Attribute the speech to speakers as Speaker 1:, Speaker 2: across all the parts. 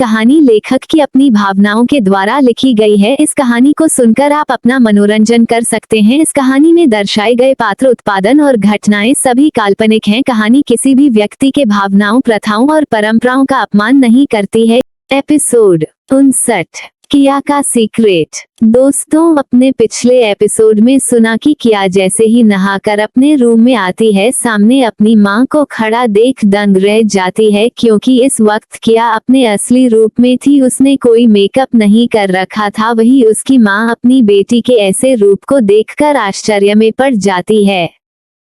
Speaker 1: कहानी लेखक की अपनी भावनाओं के द्वारा लिखी गई है। इस कहानी को सुनकर आप अपना मनोरंजन कर सकते हैं। इस कहानी में दर्शाए गए पात्र, उत्पादन और घटनाएं सभी काल्पनिक हैं। कहानी किसी भी व्यक्ति के भावनाओं, प्रथाओं और परंपराओं का अपमान नहीं करती है। एपिसोड 59, किया का सीक्रेट। दोस्तों, अपने पिछले एपिसोड में सुना कि किया जैसे ही नहाकर अपने रूम में आती है, सामने अपनी मां को खड़ा देख दंग रह जाती है, क्योंकि इस वक्त किया अपने असली रूप में थी। उसने कोई मेकअप नहीं कर रखा था। वही उसकी मां अपनी बेटी के ऐसे रूप को देखकर आश्चर्य में पड़ जाती है।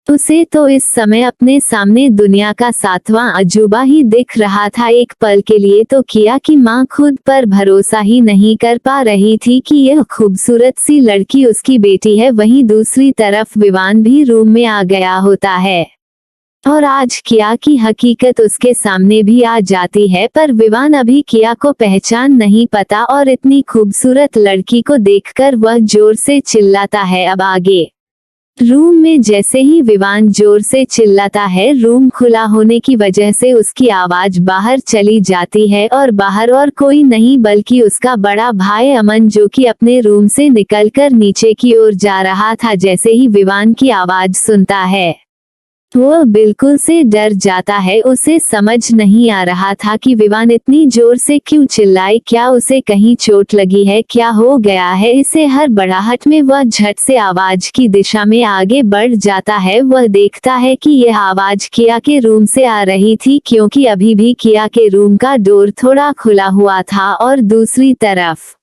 Speaker 1: उसे तो इस समय अपने सामने दुनिया का 7वां अजूबा ही दिख रहा था। एक पल के लिए तो किया की मां खुद पर भरोसा ही नहीं कर पा रही थी कि यह खूबसूरत सी लड़की उसकी बेटी है। वहीं दूसरी तरफ विवान भी रूम में आ गया होता है और आज किया की हकीकत उसके सामने भी आ जाती है। पर विवान अभी किया को पहचान नहीं पाता और इतनी खूबसूरत लड़की को देखकर वह जोर से चिल्लाता है। अब आगे रूम में जैसे ही विवान जोर से चिल्लाता है, रूम खुला होने की वजह से उसकी आवाज बाहर चली जाती है और बाहर और कोई नहीं बल्कि उसका बड़ा भाई अमन, जो कि अपने रूम से निकलकर नीचे की ओर जा रहा था। जैसे ही विवान की आवाज सुनता है वो बिल्कुल से डर जाता है। उसे समझ नहीं आ रहा था कि विवान इतनी जोर से क्यों चिल्लाए। क्या उसे कहीं चोट लगी है? क्या हो गया है इसे? हर बड़ाहट में वह झट से आवाज की दिशा में आगे बढ़ जाता है। वह देखता है कि यह आवाज किया के रूम से आ रही थी, क्योंकि अभी भी किया के रूम का डोर थोड़ा खुला हुआ था और दूसरी तरफ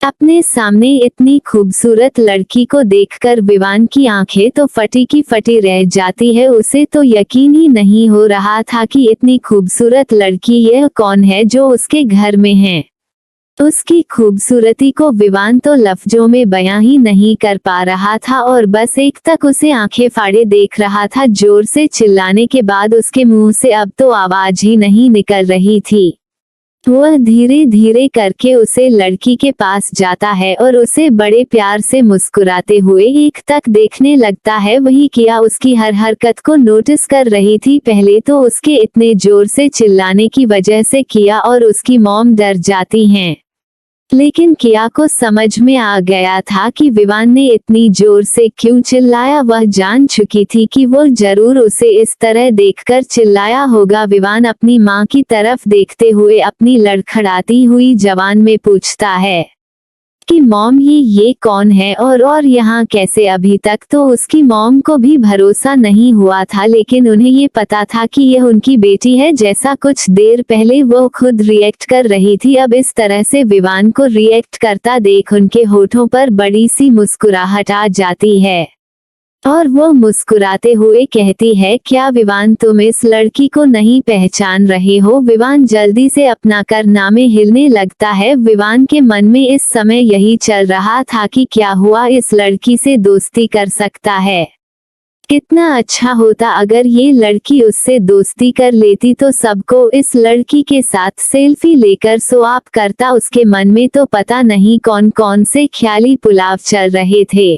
Speaker 1: अपने सामने इतनी खूबसूरत लड़की को देखकर विवान की आंखें तो फटी की फटी रह जाती है। उसे तो यकीन ही नहीं हो रहा था कि इतनी खूबसूरत लड़की यह कौन है जो उसके घर में है। उसकी खूबसूरती को विवान तो लफ्जों में बयां ही नहीं कर पा रहा था और बस एक तक उसे आंखें फाड़े देख रहा था। जोर से चिल्लाने के बाद उसके मुंह से अब तो आवाज ही नहीं निकल रही थी। वह धीरे धीरे करके उसे लड़की के पास जाता है और उसे बड़े प्यार से मुस्कुराते हुए एक तक देखने लगता है। वही किया उसकी हर हरकत को नोटिस कर रही थी। पहले तो उसके इतने जोर से चिल्लाने की वजह से किया और उसकी मॉम डर जाती हैं, लेकिन किया को समझ में आ गया था कि विवान ने इतनी जोर से क्यों चिल्लाया। वह जान चुकी थी कि वो जरूर उसे इस तरह देखकर चिल्लाया होगा। विवान अपनी मां की तरफ देखते हुए अपनी लड़खड़ाती हुई जबान में पूछता है कि मॉम, ये कौन है और यहाँ कैसे? अभी तक तो उसकी मॉम को भी भरोसा नहीं हुआ था, लेकिन उन्हें ये पता था कि यह उनकी बेटी है, जैसा कुछ देर पहले वो खुद रिएक्ट कर रही थी। अब इस तरह से विवान को रिएक्ट करता देख उनके होठों पर बड़ी सी मुस्कुराहट आ जाती है और वो मुस्कुराते हुए कहती है, क्या विवान, तुम इस लड़की को नहीं पहचान रहे हो? विवान जल्दी से अपना करना में हिलने लगता है। विवान के मन में इस समय यही चल रहा था कि क्या हुआ, इस लड़की से दोस्ती कर सकता है। कितना अच्छा होता अगर ये लड़की उससे दोस्ती कर लेती तो सबको इस लड़की के साथ सेल्फी लेकर स्वैप करता। उसके मन में तो पता नहीं कौन कौन से ख्याली पुलाव चल रहे थे,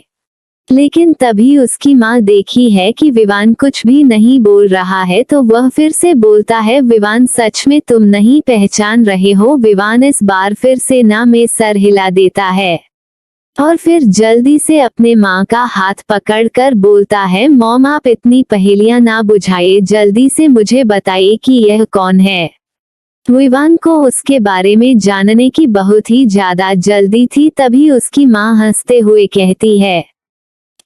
Speaker 1: लेकिन तभी उसकी मां देखी है कि विवान कुछ भी नहीं बोल रहा है तो वह फिर से बोलता है, विवान, सच में तुम नहीं पहचान रहे हो? विवान इस बार फिर से ना में सर हिला देता है और फिर जल्दी से अपने मां का हाथ पकड़कर बोलता है, मॉम, आप इतनी पहेलियां ना बुझाइए, जल्दी से मुझे बताइए कि यह कौन है। विवान को उसके बारे में जानने की बहुत ही ज्यादा जल्दी थी। तभी उसकी मां हंसते हुए कहती है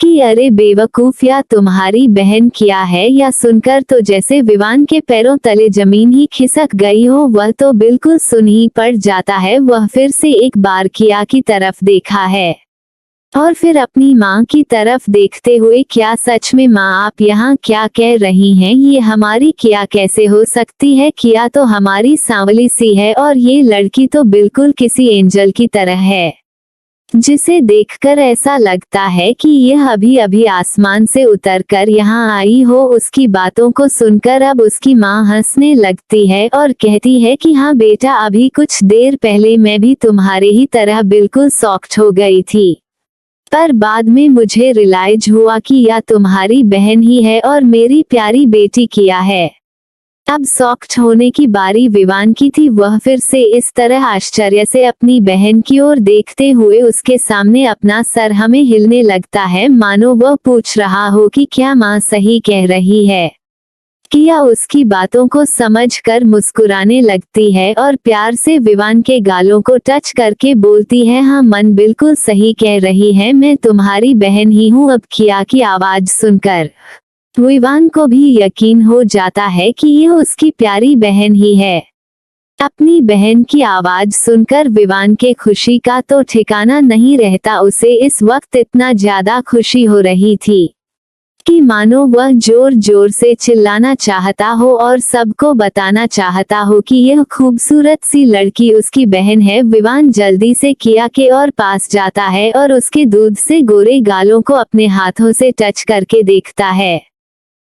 Speaker 1: कि अरे बेवकूफ, या तुम्हारी बहन किया है? या सुनकर तो जैसे विवान के पैरों तले जमीन ही खिसक गई हो। वह तो बिल्कुल सुन ही पड़ जाता है। वह फिर से एक बार किया की तरफ देखा है और फिर अपनी मां की तरफ देखते हुए, क्या सच में मां, आप यहाँ क्या कह रही हैं? ये हमारी किया कैसे हो सकती है? किया तो हमारी सांवली सी है और ये लड़की तो बिल्कुल किसी एंजल की तरह है, जिसे देखकर ऐसा लगता है कि यह अभी अभी आसमान से उतरकर यहाँ आई हो। उसकी बातों को सुनकर अब उसकी मां हंसने लगती है और कहती है कि हाँ बेटा, अभी कुछ देर पहले मैं भी तुम्हारे ही तरह बिल्कुल शॉक्ड हो गई थी, पर बाद में मुझे रियलाइज हुआ कि यह तुम्हारी बहन ही है और मेरी प्यारी बेटी किया है। अब सॉफ्ट होने की बारी विवान की थी। वह फिर से इस तरह आश्चर्य से अपनी बहन की ओर देखते हुए उसके सामने अपना सर हमें हिलने लगता है, मानो वह पूछ रहा हो कि क्या माँ सही कह रही है। किया उसकी बातों को समझकर मुस्कुराने लगती है और प्यार से विवान के गालों को टच करके बोलती है, हाँ मन बिल्कुल सही कह रही है, मैं तुम्हारी बहन ही हूँ। अब किया की आवाज सुनकर विवान को भी यकीन हो जाता है कि यह उसकी प्यारी बहन ही है। अपनी बहन की आवाज सुनकर विवान के खुशी का तो ठिकाना नहीं रहता। उसे इस वक्त इतना ज्यादा खुशी हो रही थी कि मानो वह जोर जोर से चिल्लाना चाहता हो और सबको बताना चाहता हो कि यह खूबसूरत सी लड़की उसकी बहन है। विवान जल्दी से किया के और पास जाता है और उसके दूध से गोरे गालों को अपने हाथों से टच करके देखता है।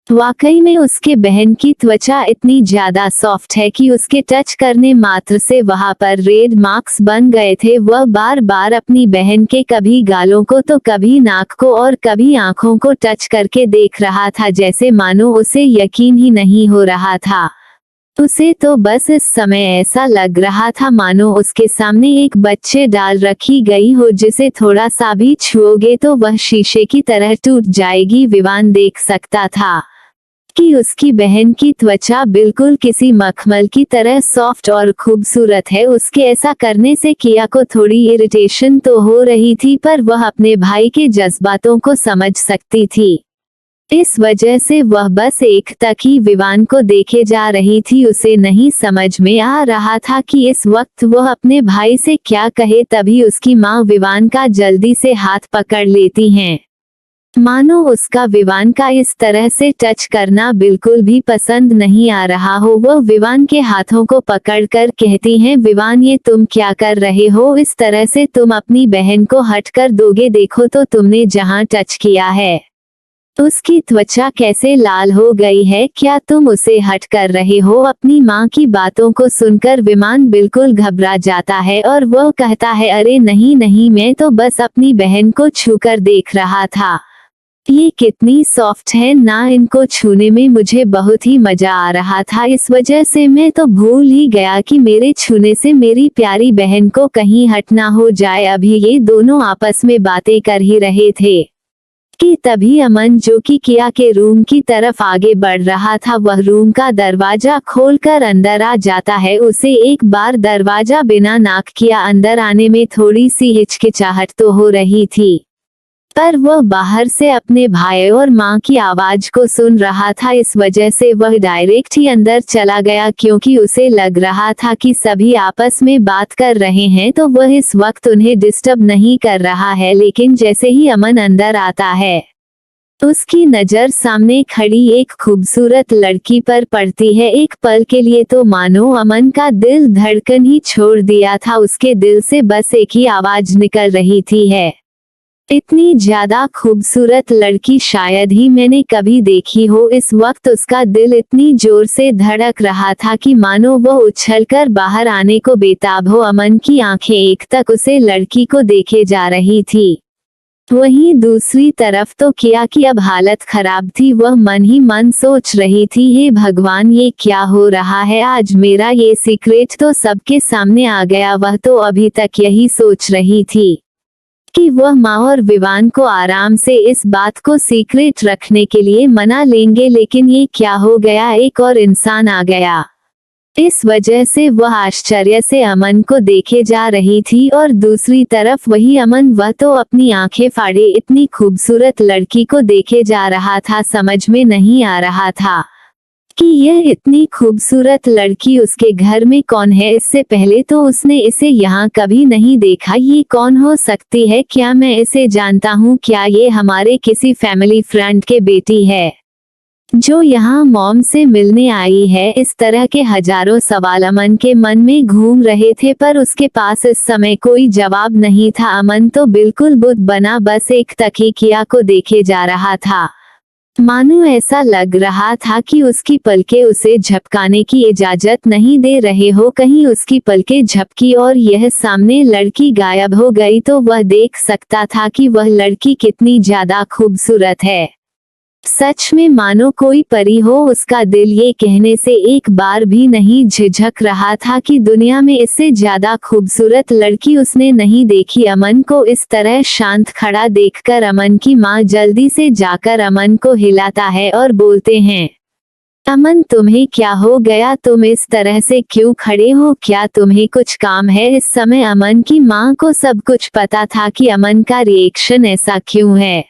Speaker 1: वाकई में उसके बहन की त्वचा इतनी ज्यादा सॉफ्ट है कि उसके टच करने मात्र से वहां पर रेड मार्क्स बन गए थे। वह बार बार अपनी बहन के कभी गालों को तो कभी नाक को और कभी आंखों को टच करके देख रहा था, जैसे मानो उसे यकीन ही नहीं हो रहा था। उसे तो बस इस समय ऐसा लग रहा था मानो उसके सामने एक बच्चे डाल रखी गई हो, जिसे थोड़ा सा भी छुओगे तो वह शीशे की तरह टूट जाएगी। विवान देख सकता था कि उसकी बहन की त्वचा बिल्कुल किसी मखमल की तरह सॉफ्ट और खूबसूरत है। उसके ऐसा करने से किया को थोड़ी इरिटेशन तो हो रही थी, पर वह अपने भाई के जज्बातों को समझ सकती थी। इस वजह से वह बस एक तक ही विवान को देखे जा रही थी। उसे नहीं समझ में आ रहा था कि इस वक्त वह अपने भाई से क्या कहे। तभी उसकी माँ विवान का जल्दी से हाथ पकड़ लेती हैं, मानो उसका विवान का इस तरह से टच करना बिल्कुल भी पसंद नहीं आ रहा हो। वह विवान के हाथों को पकड़कर कहती हैं, विवान ये तुम क्या कर रहे हो? इस तरह से तुम अपनी बहन को हट कर दोगे? देखो तो तुमने जहां टच किया है उसकी त्वचा कैसे लाल हो गई है, क्या तुम उसे हट कर रहे हो? अपनी माँ की बातों को सुनकर विमान बिल्कुल घबरा जाता है और वह कहता है, अरे नहीं नहीं, मैं तो बस अपनी बहन को छूकर देख रहा था। ये कितनी सॉफ्ट है ना, इनको छूने में मुझे बहुत ही मजा आ रहा था। इस वजह से मैं तो भूल ही गया कि मेरे छूने से मेरी प्यारी बहन को कहीं हट ना हो जाए। अभी ये दोनों आपस में बातें कर ही रहे थे कि तभी अमन, जो कि किया के रूम की तरफ आगे बढ़ रहा था, वह रूम का दरवाजा खोलकर अंदर आ जाता है। उसे एक बार दरवाजा बिना नॉक किया अंदर आने में थोड़ी सी हिचकिचाहट तो हो रही थी, पर वह बाहर से अपने भाई और माँ की आवाज को सुन रहा था। इस वजह से वह डायरेक्ट ही अंदर चला गया, क्योंकि उसे लग रहा था कि सभी आपस में बात कर रहे हैं तो वह इस वक्त उन्हें डिस्टर्ब नहीं कर रहा है। लेकिन जैसे ही अमन अंदर आता है, उसकी नजर सामने खड़ी एक खूबसूरत लड़की पर पड़ती है। एक पल के लिए तो मानो अमन का दिल धड़कन ही छोड़ दिया था। उसके दिल से बस एक ही आवाज निकल रही थी, है इतनी ज्यादा खूबसूरत लड़की शायद ही मैंने कभी देखी हो। इस वक्त उसका दिल इतनी जोर से धड़क रहा था कि मानो वह उछलकर बाहर आने को बेताब हो। अमन की आंखें एक तक उसे लड़की को देखे जा रही थी। वहीं दूसरी तरफ तो किया की अब हालत खराब थी। वह मन ही मन सोच रही थी, हे भगवान ये क्या हो रहा है, आज मेरा ये सीक्रेट तो सबके सामने आ गया। वह तो अभी तक यही सोच रही थी कि वह माँ और विवान को आराम से इस बात को सीक्रेट रखने के लिए मना लेंगे, लेकिन ये क्या हो गया, एक और इंसान आ गया। इस वजह से वह आश्चर्य से अमन को देखे जा रही थी और दूसरी तरफ वही अमन, वह तो अपनी आंखें फाड़े इतनी खूबसूरत लड़की को देखे जा रहा था। समझ में नहीं आ रहा था कि यह इतनी खूबसूरत लड़की उसके घर में कौन है। इससे पहले तो उसने इसे यहाँ कभी नहीं देखा। ये कौन हो सकती है? क्या मैं इसे जानता हूँ? क्या ये हमारे किसी फैमिली फ्रेंड के बेटी है जो यहाँ मॉम से मिलने आई है? इस तरह के हजारों सवाल अमन के मन में घूम रहे थे, पर उसके पास इस समय कोई जवाब नहीं था। अमन तो बिल्कुल बुद्ध बना बस एक तक किया को देखे जा रहा था, मानो ऐसा लग रहा था कि उसकी पलकें उसे झपकाने की इजाजत नहीं दे रहे हो। कहीं उसकी पलकें झपकी और यह सामने लड़की गायब हो गई तो वह देख सकता था कि वह लड़की कितनी ज्यादा खूबसूरत है। सच में मानो कोई परी हो। उसका दिल ये कहने से एक बार भी नहीं झिझक रहा था कि दुनिया में इससे ज्यादा खूबसूरत लड़की उसने नहीं देखी। अमन को इस तरह शांत खड़ा देखकर अमन की माँ जल्दी से जाकर अमन को हिलाता है और बोलते हैं, अमन तुम्हें क्या हो गया, तुम इस तरह से क्यों खड़े हो, क्या तुम्हें कुछ काम है। इस समय अमन की माँ को सब कुछ पता था कि अमन का रिएक्शन ऐसा क्यों है,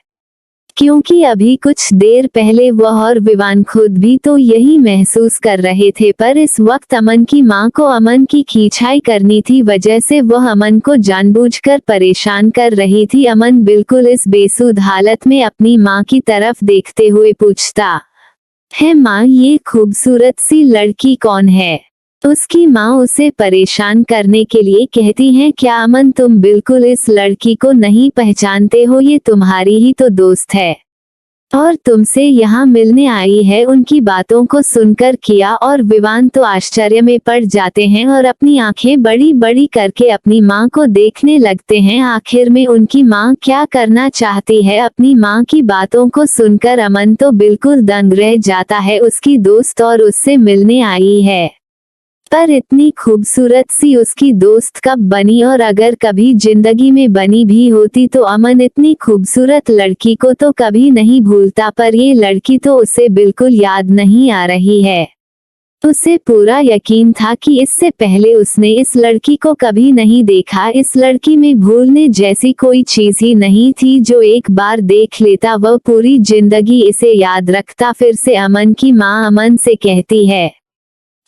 Speaker 1: क्योंकि अभी कुछ देर पहले वह और विवान खुद भी तो यही महसूस कर रहे थे। पर इस वक्त अमन की माँ को अमन की खींचाई करनी थी, वजह से वह अमन को जानबूझकर परेशान कर रही थी। अमन बिल्कुल इस बेसुध हालत में अपनी माँ की तरफ देखते हुए पूछता है, माँ ये खूबसूरत सी लड़की कौन है। उसकी माँ उसे परेशान करने के लिए कहती हैं, क्या अमन तुम बिल्कुल इस लड़की को नहीं पहचानते हो, ये तुम्हारी ही तो दोस्त है और तुमसे यहाँ मिलने आई है। उनकी बातों को सुनकर किया और विवान तो आश्चर्य में पड़ जाते हैं और अपनी आंखें बड़ी बड़ी करके अपनी माँ को देखने लगते हैं। आखिर में उनकी माँ क्या करना चाहती है। अपनी माँ की बातों को सुनकर अमन तो बिल्कुल दंग रह जाता है। उसकी दोस्त और उससे मिलने आई है, पर इतनी खूबसूरत सी उसकी दोस्त कब बनी, और अगर कभी जिंदगी में बनी भी होती तो अमन इतनी खूबसूरत लड़की को तो कभी नहीं भूलता। पर ये लड़की तो उसे बिल्कुल याद नहीं आ रही है। उसे पूरा यकीन था कि इससे पहले उसने इस लड़की को कभी नहीं देखा। इस लड़की में भूलने जैसी कोई चीज ही नहीं थी। जो एक बार देख लेता वह पूरी जिंदगी इसे याद रखता। फिर से अमन की माँ अमन से कहती है,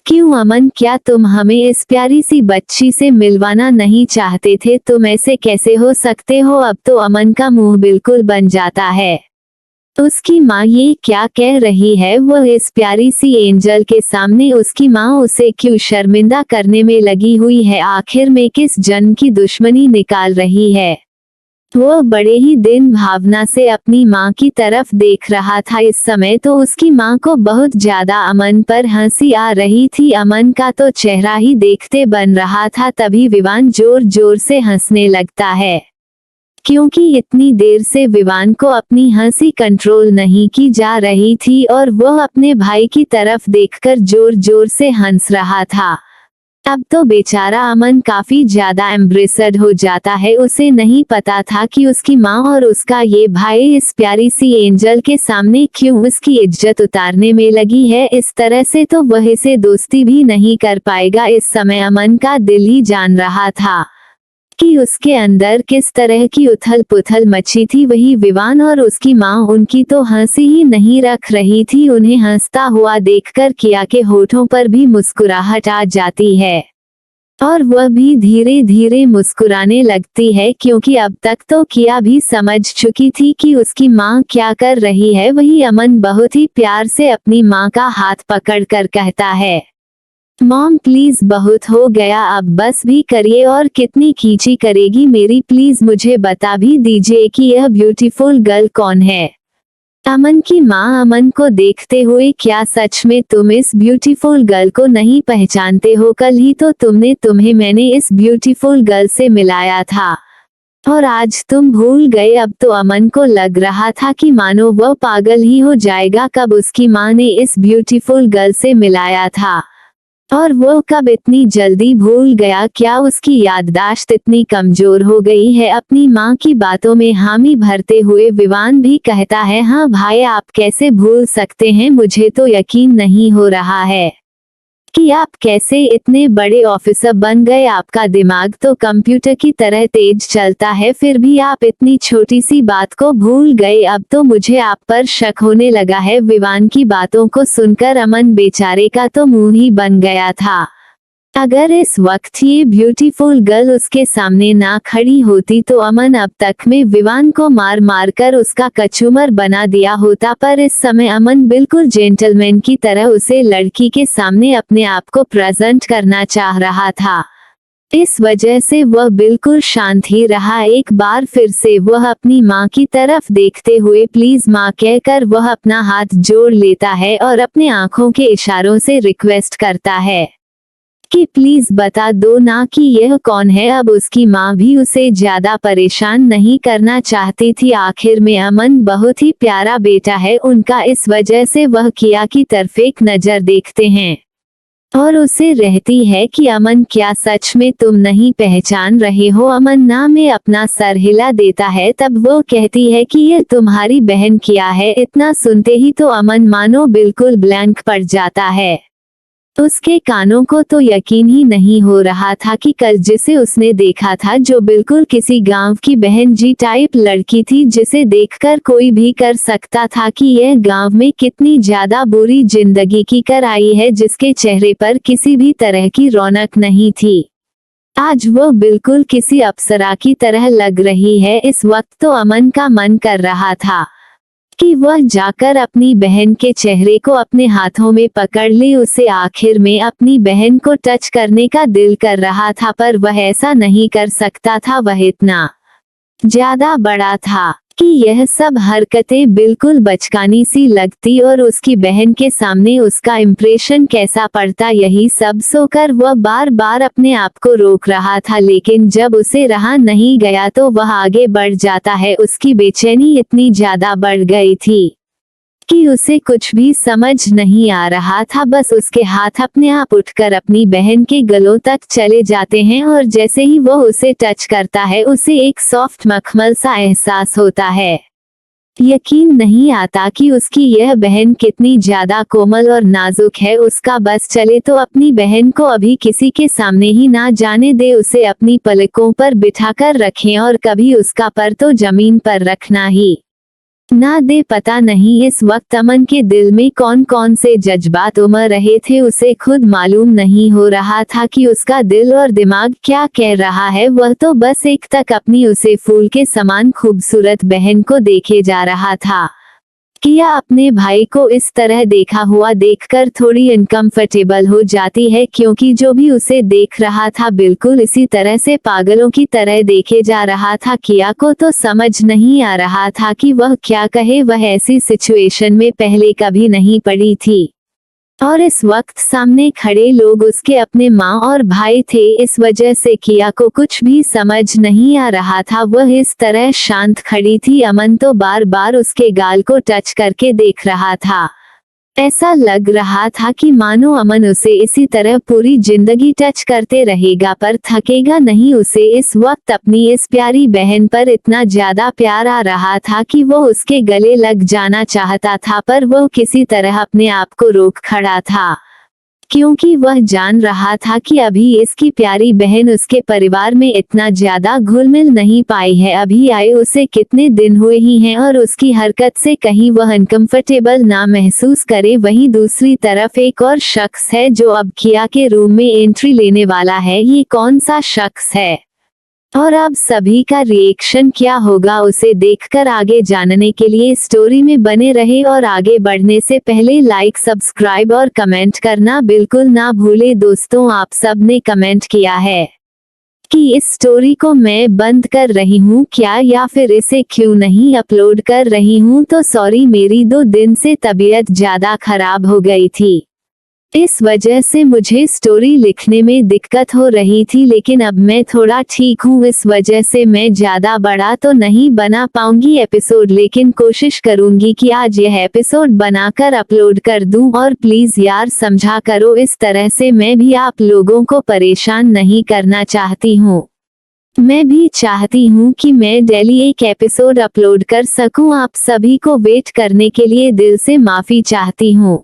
Speaker 1: क्यों अमन, क्या तुम हमें इस प्यारी सी बच्ची से मिलवाना नहीं चाहते थे, तुम ऐसे कैसे हो सकते हो। अब तो अमन का मुंह बिल्कुल बन जाता है। उसकी माँ ये क्या कह रही है, वह इस प्यारी सी एंजल के सामने उसकी माँ उसे क्यों शर्मिंदा करने में लगी हुई है। आखिर में किस जन्म की दुश्मनी निकाल रही है। वह बड़े ही दिन भावना से अपनी माँ की तरफ देख रहा था। इस समय तो उसकी माँ को बहुत ज्यादा अमन पर हंसी आ रही थी। अमन का तो चेहरा ही देखते बन रहा था। तभी विवान जोर जोर से हंसने लगता है, क्योंकि इतनी देर से विवान को अपनी हंसी कंट्रोल नहीं की जा रही थी और वह अपने भाई की तरफ देखकर जोर जोर से हंस रहा था। अब तो बेचारा अमन काफी ज्यादा एम्ब्रेसड हो जाता है। उसे नहीं पता था कि उसकी माँ और उसका ये भाई इस प्यारी सी एंजल के सामने क्यों उसकी इज्जत उतारने में लगी है। इस तरह से तो वह इसे दोस्ती भी नहीं कर पाएगा। इस समय अमन का दिल ही जान रहा था कि उसके अंदर किस तरह की उथल पुथल मची थी। वही विवान और उसकी माँ, उनकी तो हंसी ही नहीं रख रही थी। उन्हें हंसता हुआ देखकर किया के होठों पर भी मुस्कुराहट आ जाती है और वह भी धीरे धीरे मुस्कुराने लगती है, क्योंकि अब तक तो किया भी समझ चुकी थी कि उसकी माँ क्या कर रही है। वही अमन बहुत ही प्यार से अपनी माँ का हाथ पकड़कर कहता है, मॉम प्लीज बहुत हो गया, अब बस भी करिए, और कितनी खींची करेगी मेरी, प्लीज मुझे बता भी दीजिए कि यह ब्यूटीफुल गर्ल कौन है। अमन की माँ अमन को देखते हुए, क्या सच में तुम इस ब्यूटीफुल गर्ल को नहीं पहचानते हो? कल ही तो तुम्हें मैंने इस ब्यूटीफुल गर्ल से मिलाया था और आज तुम भूल गए। अब तो अमन को लग रहा था कि मानो वह पागल ही हो जाएगा। कब उसकी माँ ने इस ब्यूटीफुल गर्ल से मिलाया था और वो कब इतनी जल्दी भूल गया? क्या उसकी याददाश्त इतनी कमजोर हो गई है? अपनी माँ की बातों में हामी भरते हुए विवान भी कहता है, हाँ भाई आप कैसे भूल सकते हैं, मुझे तो यकीन नहीं हो रहा है कि आप कैसे इतने बड़े ऑफिसर बन गए। आपका दिमाग तो कंप्यूटर की तरह तेज चलता है, फिर भी आप इतनी छोटी सी बात को भूल गए। अब तो मुझे आप पर शक होने लगा है। विवान की बातों को सुनकर अमन बेचारे का तो मुंह ही बन गया था। अगर इस वक्त ये ब्यूटीफुल गर्ल उसके सामने ना खड़ी होती तो अमन अब तक में विवान को मार मार कर उसका कचूमर बना दिया होता। पर इस समय अमन बिल्कुल जेंटलमैन की तरह उसे लड़की के सामने अपने आप को प्रेजेंट करना चाह रहा था। इस वजह से वह बिल्कुल शांत ही रहा। एक बार फिर से वह अपनी माँ की तरफ देखते हुए प्लीज माँ कहकर वह अपना हाथ जोड़ लेता है और अपने आंखों के इशारों से रिक्वेस्ट करता है कि प्लीज बता दो ना कि यह कौन है। अब उसकी माँ भी उसे ज्यादा परेशान नहीं करना चाहती थी। आखिर में अमन बहुत ही प्यारा बेटा है उनका, इस वजह से वह किया की तरफ एक नजर देखते हैं और उसे रहती है कि अमन क्या सच में तुम नहीं पहचान रहे हो। अमन ना में अपना सर हिला देता है, तब वो कहती है कि यह तुम्हारी बहन किया है। इतना सुनते ही तो अमन मानो बिल्कुल ब्लैंक पड़ जाता है। उसके कानों को तो यकीन ही नहीं हो रहा था कि कल जिसे उसने देखा था, जो बिल्कुल किसी गांव की बहन जी टाइप लड़की थी, जिसे देखकर कोई भी कर सकता था कि यह गांव में कितनी ज्यादा बुरी जिंदगी की कर आई है, जिसके चेहरे पर किसी भी तरह की रौनक नहीं थी। आज वो बिल्कुल किसी अप्सरा की तरह लग रही है। इस वक्त तो अमन का मन कर रहा था कि वह जाकर अपनी बहन के चेहरे को अपने हाथों में पकड़ ले। उसे आखिर में अपनी बहन को टच करने का दिल कर रहा था, पर वह ऐसा नहीं कर सकता था। वह इतना ज्यादा बड़ा था कि यह सब हरकतें बिल्कुल बचकानी सी लगती और उसकी बहन के सामने उसका इम्प्रेशन कैसा पड़ता, यही सब सोचकर वह बार बार अपने आप को रोक रहा था। लेकिन जब उसे रहा नहीं गया तो वह आगे बढ़ जाता है। उसकी बेचैनी इतनी ज्यादा बढ़ गई थी कि उसे कुछ भी समझ नहीं आ रहा था। बस उसके हाथ अपने आप उठकर अपनी बहन के गलों तक चले जाते हैं और जैसे ही वो उसे टच करता है, उसे एक सॉफ्ट मखमल सा एहसास होता है। यकीन नहीं आता कि उसकी यह बहन कितनी ज्यादा कोमल और नाजुक है। उसका बस चले तो अपनी बहन को अभी किसी के सामने ही ना जाने दे, उसे अपनी पलकों पर बिठाकर रखें और कभी उसका पर तो जमीन पर रखना ही ना दे। पता नहीं इस वक्त अमन के दिल में कौन कौन से जज्बात उमड़ रहे थे, उसे खुद मालूम नहीं हो रहा था कि उसका दिल और दिमाग क्या कह रहा है। वह तो बस एक तक अपनी उसे फूल के समान खूबसूरत बहन को देखे जा रहा था। किया अपने भाई को इस तरह देखा हुआ देखकर थोड़ी अनकंफर्टेबल हो जाती है, क्योंकि जो भी उसे देख रहा था बिल्कुल इसी तरह से पागलों की तरह देखे जा रहा था। किया को तो समझ नहीं आ रहा था कि वह क्या कहे। वह ऐसी सिचुएशन में पहले कभी नहीं पड़ी थी और इस वक्त सामने खड़े लोग उसके अपने माँ और भाई थे। इस वजह से किया को कुछ भी समझ नहीं आ रहा था। वह इस तरह शांत खड़ी थी। अमन तो बार बार उसके गाल को टच करके देख रहा था। ऐसा लग रहा था कि मानो अमन उसे इसी तरह पूरी जिंदगी टच करते रहेगा पर थकेगा नहीं। उसे इस वक्त अपनी इस प्यारी बहन पर इतना ज्यादा प्यार आ रहा था कि वो उसके गले लग जाना चाहता था, पर वो किसी तरह अपने आप को रोक खड़ा था, क्योंकि वह जान रहा था कि अभी इसकी प्यारी बहन उसके परिवार में इतना ज्यादा घुल मिल नहीं पाई है। अभी आए उसे कितने दिन हुए ही हैं और उसकी हरकत से कहीं वह अनकंफर्टेबल ना महसूस करे। वहीं दूसरी तरफ एक और शख्स है जो अब किया के रूम में एंट्री लेने वाला है। ये कौन सा शख्स है और अब सभी का रिएक्शन क्या होगा, उसे देखकर आगे जानने के लिए स्टोरी में बने रहे और आगे बढ़ने से पहले लाइक, सब्सक्राइब और कमेंट करना बिल्कुल ना भूले। दोस्तों, आप सब ने कमेंट किया है कि इस स्टोरी को मैं बंद कर रही हूँ क्या, या फिर इसे क्यों नहीं अपलोड कर रही हूँ। तो सॉरी, मेरी 2 दिन से तबीयत ज्यादा खराब हो गई थी, इस वजह से मुझे स्टोरी लिखने में दिक्कत हो रही थी। लेकिन अब मैं थोड़ा ठीक हूँ, इस वजह से मैं ज्यादा बड़ा तो नहीं बना पाऊंगी एपिसोड, लेकिन कोशिश करूंगी कि आज यह एपिसोड बनाकर अपलोड कर दूं। और प्लीज यार समझा करो, इस तरह से मैं भी आप लोगों को परेशान नहीं करना चाहती हूँ। मैं भी चाहती हूँ कि मैं डेली एक एपिसोड अपलोड कर सकूं। आप सभी को वेट करने के लिए दिल से माफी चाहती हूँ।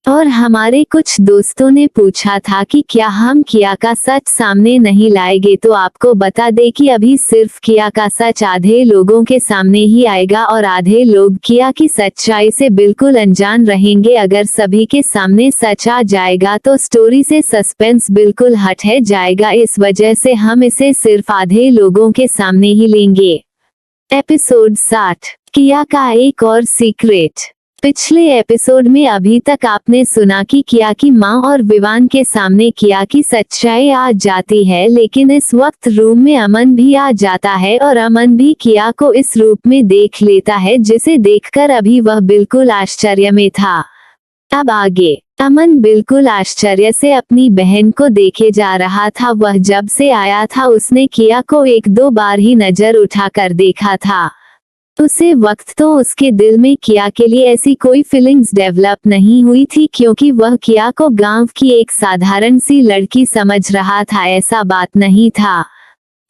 Speaker 1: और हमारे कुछ दोस्तों ने पूछा था कि क्या हम किया का सच सामने नहीं लाएंगे, तो आपको बता दें कि अभी सिर्फ किया का सच आधे लोगों के सामने ही आएगा और आधे लोग किया की सच्चाई से बिल्कुल अनजान रहेंगे। अगर सभी के सामने सच आ जाएगा तो स्टोरी से सस्पेंस बिल्कुल हट जाएगा, इस वजह से हम इसे सिर्फ आधे लोगों के सामने ही लेंगे। एपिसोड 60, किया का एक और सीक्रेट। पिछले एपिसोड में अभी तक आपने सुना कि किया की माँ और विवान के सामने किया की सच्चाई आ जाती है, लेकिन इस वक्त रूम में अमन भी आ जाता है और अमन भी किया को इस रूप में देख लेता है, जिसे देखकर अभी वह बिल्कुल आश्चर्य में था। अब आगे अमन बिल्कुल आश्चर्य से अपनी बहन को देखे जा रहा था। वह जब से आया था उसने किया को एक दो बार ही नजर उठाकर देखा था। उसे वक्त तो उसके दिल में किया के लिए ऐसी कोई फीलिंग्स डेवलप नहीं हुई थी, क्योंकि वह किया को गांव की एक साधारण सी लड़की समझ रहा था। ऐसा बात नहीं था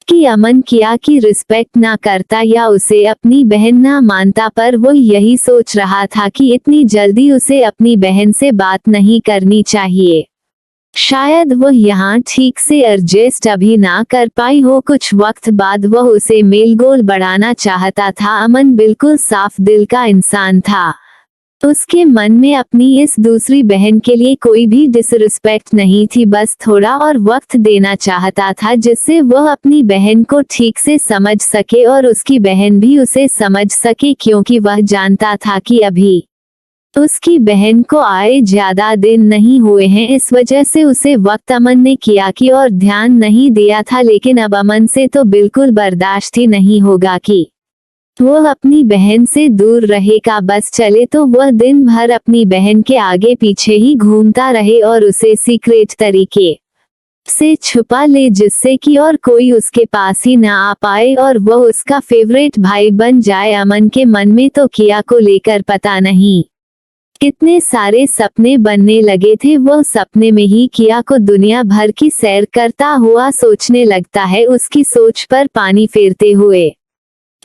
Speaker 1: कि अमन किया की रिस्पेक्ट ना करता या उसे अपनी बहन ना मानता, पर वो यही सोच रहा था कि इतनी जल्दी उसे अपनी बहन से बात नहीं करनी चाहिए। शायद वह यहाँ ठीक से एडजस्ट अभी ना कर पाई हो। कुछ वक्त बाद वह उसे मेल गोल बढ़ाना चाहता था। अमन बिल्कुल साफ दिल का इंसान था। उसके मन में अपनी इस दूसरी बहन के लिए कोई भी डिसरिस्पेक्ट नहीं थी, बस थोड़ा और वक्त देना चाहता था जिससे वह अपनी बहन को ठीक से समझ सके और उसकी बहन भी उसे समझ सके, क्योंकि वह जानता था कि अभी उसकी बहन को आए ज्यादा दिन नहीं हुए हैं। इस वजह से उसे वक्त अमन ने किया कि और ध्यान नहीं दिया था, लेकिन अब अमन से तो बिल्कुल बर्दाश्त ही नहीं होगा कि वह अपनी बहन से दूर रहेगा। बस चले तो वह दिन भर अपनी बहन के आगे पीछे ही घूमता रहे और उसे सीक्रेट तरीके से छुपा ले, जिससे कि और कोई उसके पास ही ना आ पाए और वह उसका फेवरेट भाई बन जाए। अमन के मन में तो किया को लेकर पता नहीं कितने सारे सपने बनने लगे थे। वह सपने में ही किया को दुनिया भर की सैर करता हुआ सोचने लगता है, उसकी सोच पर पानी फेरते हुए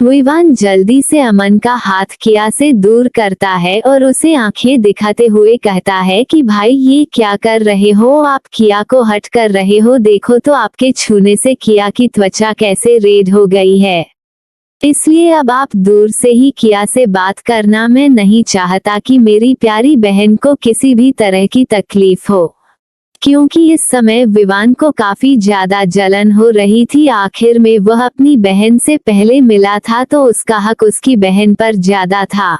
Speaker 1: विवान जल्दी से अमन का हाथ किया से दूर करता है और उसे आंखें दिखाते हुए कहता है कि भाई ये क्या कर रहे हो आप? किया को हट कर रहे हो, देखो तो आपके छूने से किया की त्वचा कैसे रेड हो गई है, इसलिए अब आप दूर से ही किया से बात करना। मैं नहीं चाहता कि मेरी प्यारी बहन को किसी भी तरह की तकलीफ हो, क्योंकि इस समय विवान को काफी ज्यादा जलन हो रही थी। आखिर में वह अपनी बहन से पहले मिला था तो उसका हक उसकी बहन पर ज्यादा था।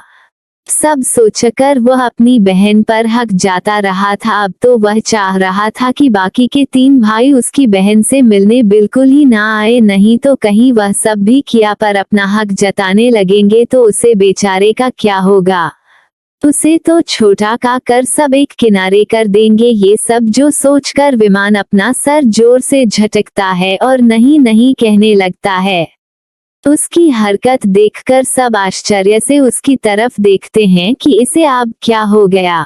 Speaker 1: सब सोचकर वह अपनी बहन पर हक जाता रहा था। अब तो वह चाह रहा था कि बाकी के 3 भाई उसकी बहन से मिलने बिल्कुल ही ना आए, नहीं तो कहीं वह सब भी किया पर अपना हक जताने लगेंगे तो उसे बेचारे का क्या होगा। उसे तो छोटा का कर सब एक किनारे कर देंगे। ये सब जो सोचकर विमान अपना सर जोर से झटकता है और नहीं नहीं कहने लगता है। उसकी हरकत देखकर सब आश्चर्य से उसकी तरफ देखते हैं कि इसे अब क्या हो गया।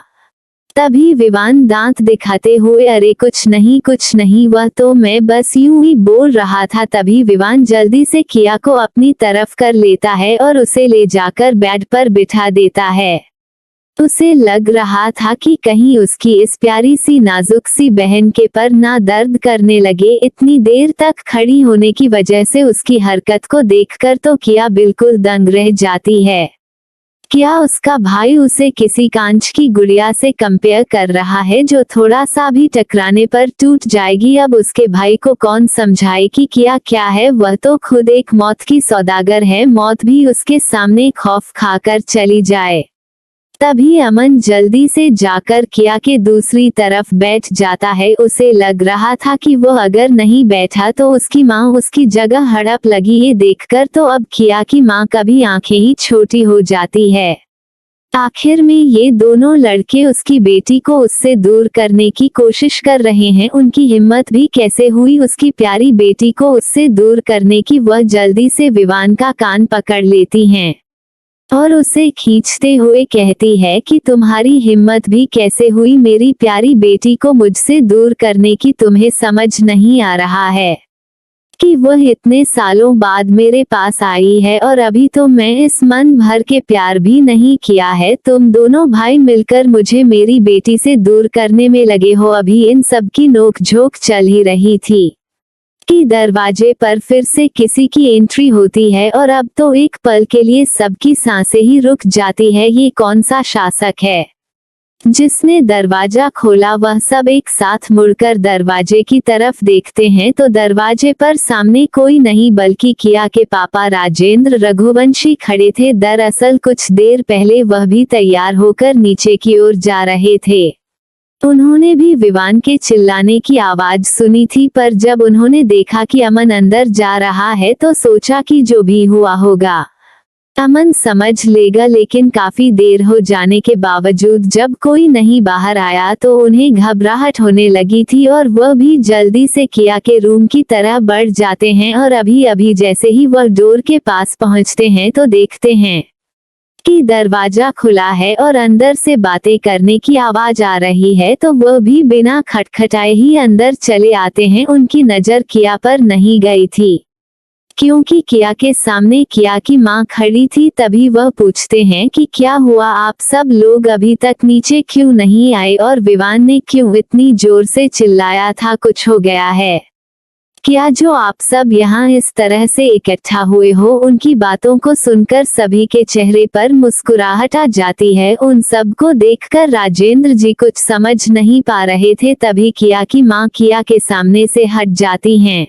Speaker 1: तभी विवान दांत दिखाते हुए अरे कुछ नहीं वह तो मैं बस यूं ही बोल रहा था। तभी विवान जल्दी से किया को अपनी तरफ कर लेता है और उसे ले जाकर बेड पर बिठा देता है। उसे लग रहा था कि कहीं उसकी इस प्यारी सी नाजुक सी बहन के पर ना दर्द करने लगे। इतनी देर तक खड़ी होने की वजह से उसकी हरकत को देखकर तो किया बिल्कुल दंग रह जाती है। क्या उसका भाई उसे किसी कांच की गुड़िया से कंपेयर कर रहा है जो थोड़ा सा भी टकराने पर टूट जाएगी। अब उसके भाई को कौन समझाए कि किया क्या है, वह तो खुद एक मौत की सौदागर है, मौत भी उसके सामने खौफ खाकर चली जाए। तभी अमन जल्दी से जाकर किया के दूसरी तरफ बैठ जाता है। उसे लग रहा था कि वो अगर नहीं बैठा तो उसकी माँ उसकी जगह हड़प लगी। ये देखकर तो अब किया की माँ का भी आंखें ही छोटी हो जाती है। आखिर में ये दोनों लड़के उसकी बेटी को उससे दूर करने की कोशिश कर रहे हैं। उनकी हिम्मत भी कैसे हुई उसकी प्यारी बेटी को उससे दूर करने की। वह जल्दी से विवान का कान पकड़ लेती हैं और उसे खींचते हुए कहती है कि तुम्हारी हिम्मत भी कैसे हुई मेरी प्यारी बेटी को मुझसे दूर करने की। तुम्हें समझ नहीं आ रहा है कि वह इतने सालों बाद मेरे पास आई है और अभी तो मैं इस मन भर के प्यार भी नहीं किया है। तुम दोनों भाई मिलकर मुझे मेरी बेटी से दूर करने में लगे हो। अभी इन सब की नोक-झोंक चल ही रही थी कि दरवाजे पर फिर से किसी की एंट्री होती है और अब तो एक पल के लिए सबकी सांसें ही रुक जाती है। ये कौन सा शासक है जिसने दरवाजा खोला? वह सब एक साथ मुड़कर दरवाजे की तरफ देखते हैं तो दरवाजे पर सामने कोई नहीं बल्कि किया के पापा राजेंद्र रघुवंशी खड़े थे। दरअसल कुछ देर पहले वह भी तैयार होकर नीचे की ओर जा रहे थे। उन्होंने भी विवान के चिल्लाने की आवाज सुनी थी, पर जब उन्होंने देखा कि अमन अंदर जा रहा है तो सोचा कि जो भी हुआ होगा अमन समझ लेगा, लेकिन काफी देर हो जाने के बावजूद जब कोई नहीं बाहर आया तो उन्हें घबराहट होने लगी थी और वह भी जल्दी से किया के रूम की तरह बढ़ जाते हैं और अभी अभी जैसे ही वह डोर के पास पहुंचते हैं तो देखते हैं कि दरवाजा खुला है और अंदर से बातें करने की आवाज आ रही है, तो वह भी बिना खटखटाए ही अंदर चले आते हैं। उनकी नजर किया पर नहीं गई थी, क्योंकि किया के सामने किया की माँ खड़ी थी। तभी वह पूछते हैं कि क्या हुआ, आप सब लोग अभी तक नीचे क्यों नहीं आए और विवान ने क्यों इतनी जोर से चिल्लाया था, कुछ हो गया है क्या जो आप सब यहाँ इस तरह से इकट्ठा हुए हो। उनकी बातों को सुनकर सभी के चेहरे पर मुस्कुराहट आ जाती है। उन सब को देखकर राजेंद्र जी कुछ समझ नहीं पा रहे थे, तभी किया की माँ किया के सामने से हट जाती हैं।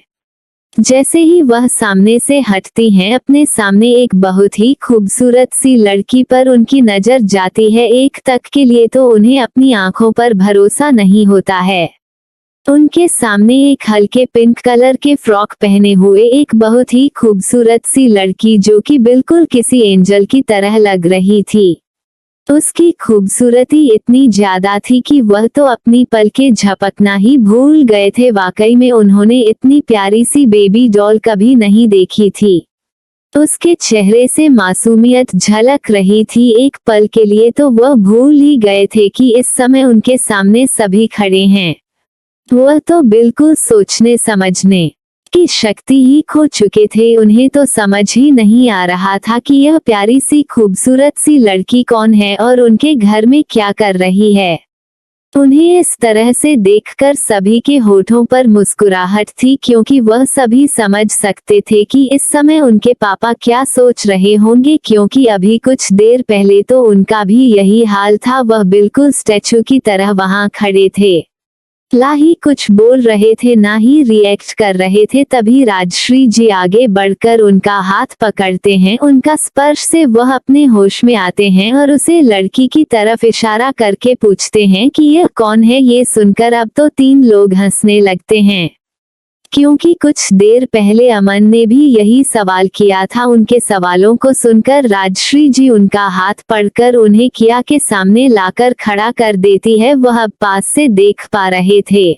Speaker 1: जैसे ही वह सामने से हटती हैं, अपने सामने एक बहुत ही खूबसूरत सी लड़की पर उनकी नजर जाती है। एक तक के लिए तो उन्हें अपनी आंखों पर भरोसा नहीं होता है। उनके सामने एक हल्के पिंक कलर के फ्रॉक पहने हुए एक बहुत ही खूबसूरत सी लड़की, जो कि बिल्कुल किसी एंजल की तरह लग रही थी। उसकी खूबसूरती इतनी ज्यादा थी कि वह तो अपनी पलकें झपकना ही भूल गए थे। वाकई में उन्होंने इतनी प्यारी सी बेबी डॉल कभी नहीं देखी थी। उसके चेहरे से मासूमियत झलक रही थी। एक पल के लिए तो वह भूल ही गए थे कि इस समय उनके सामने सभी खड़े हैं। वह तो बिल्कुल सोचने समझने की शक्ति ही खो चुके थे। उन्हें तो समझ ही नहीं आ रहा था कि यह प्यारी सी खूबसूरत सी लड़की कौन है और उनके घर में क्या कर रही है। उन्हें इस तरह से देखकर सभी के होठों पर मुस्कुराहट थी, क्योंकि वह सभी समझ सकते थे कि इस समय उनके पापा क्या सोच रहे होंगे, क्योंकि अभी कुछ देर पहले तो उनका भी यही हाल था। वह बिल्कुल स्टैचू की तरह वहां खड़े थे, ना ही कुछ बोल रहे थे ना ही रिएक्ट कर रहे थे। तभी राजश्री जी आगे बढ़कर उनका हाथ पकड़ते हैं। उनका स्पर्श से वह अपने होश में आते हैं और उसे लड़की की तरफ इशारा करके पूछते हैं कि यह कौन है। ये सुनकर अब तो 3 लोग हंसने लगते हैं, क्योंकि कुछ देर पहले अमन ने भी यही सवाल किया था। उनके सवालों को सुनकर राजश्री जी उनका हाथ पकड़कर उन्हें किया के सामने लाकर खड़ा कर देती है। वह अब पास से देख पा रहे थे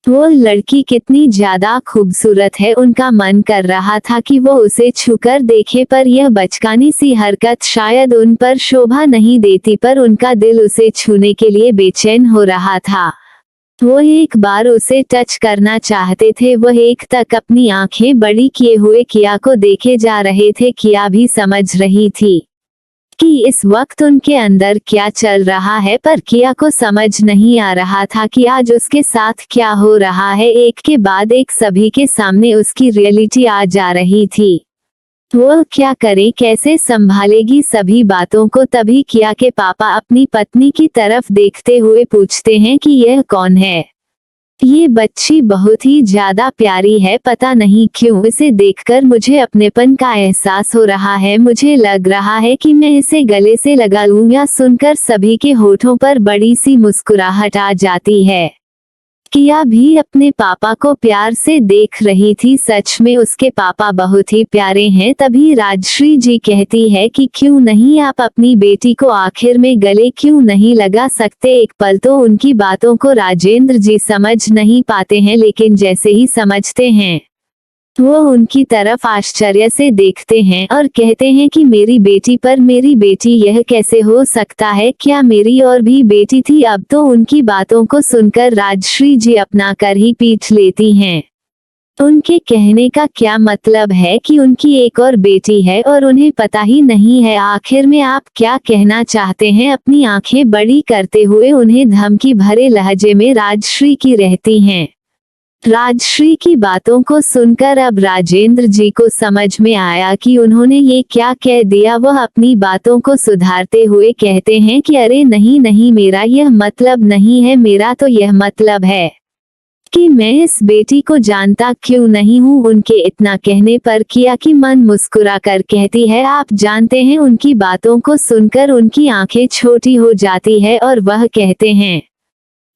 Speaker 1: वो लड़की कितनी ज्यादा खूबसूरत है। उनका मन कर रहा था कि वो उसे छूकर देखे, पर यह बचकानी सी हरकत शायद उन पर शोभा नहीं देती, पर उनका दिल उसे छूने के लिए बेचैन हो रहा था। वो एक बार उसे टच करना चाहते थे। वह एक तक अपनी आंखें बड़ी किए हुए किया को देखे जा रहे थे। किया भी समझ रही थी कि इस वक्त उनके अंदर क्या चल रहा है, पर किया को समझ नहीं आ रहा था कि आज उसके साथ क्या हो रहा है। एक के बाद एक सभी के सामने उसकी रियलिटी आ जा रही थी। वह क्या करे, कैसे संभालेगी सभी बातों को। तभी किया के पापा अपनी पत्नी की तरफ देखते हुए पूछते हैं कि यह कौन है। ये बच्ची बहुत ही ज्यादा प्यारी है, पता नहीं क्यों इसे देखकर मुझे अपनेपन का एहसास हो रहा है। मुझे लग रहा है कि मैं इसे गले से लगा लूं। या सुनकर सभी के होठों पर बड़ी सी मुस्कुराहट आ जाती है। किया भी अपने पापा को प्यार से देख रही थी। सच में उसके पापा बहुत ही प्यारे हैं। तभी राजश्री जी कहती है कि क्यों नहीं आप अपनी बेटी को आखिर में गले क्यों नहीं लगा सकते। एक पल तो उनकी बातों को राजेंद्र जी समझ नहीं पाते हैं, लेकिन जैसे ही समझते हैं वो उनकी तरफ आश्चर्य से देखते हैं और कहते हैं कि मेरी बेटी पर मेरी बेटी, यह कैसे हो सकता है, क्या मेरी और भी बेटी थी। अब तो उनकी बातों को सुनकर राजश्री जी अपना कर ही पीठ लेती हैं। उनके कहने का क्या मतलब है कि उनकी एक और बेटी है और उन्हें पता ही नहीं है। आखिर में आप क्या कहना चाहते हैं। अपनी आंखें बड़ी करते हुए उन्हें धमकी भरे लहजे में राजश्री की रहती हैं। राजश्री की बातों को सुनकर अब राजेंद्र जी को समझ में आया कि उन्होंने ये क्या कह दिया। वह अपनी बातों को सुधारते हुए कहते हैं कि अरे नहीं नहीं, मेरा यह मतलब नहीं है। मेरा तो यह मतलब है कि मैं इस बेटी को जानता क्यों नहीं हूँ। उनके इतना कहने पर किया की मन मुस्कुरा कर कहती है आप जानते हैं। उनकी बातों को सुनकर उनकी आंखें छोटी हो जाती है और वह कहते हैं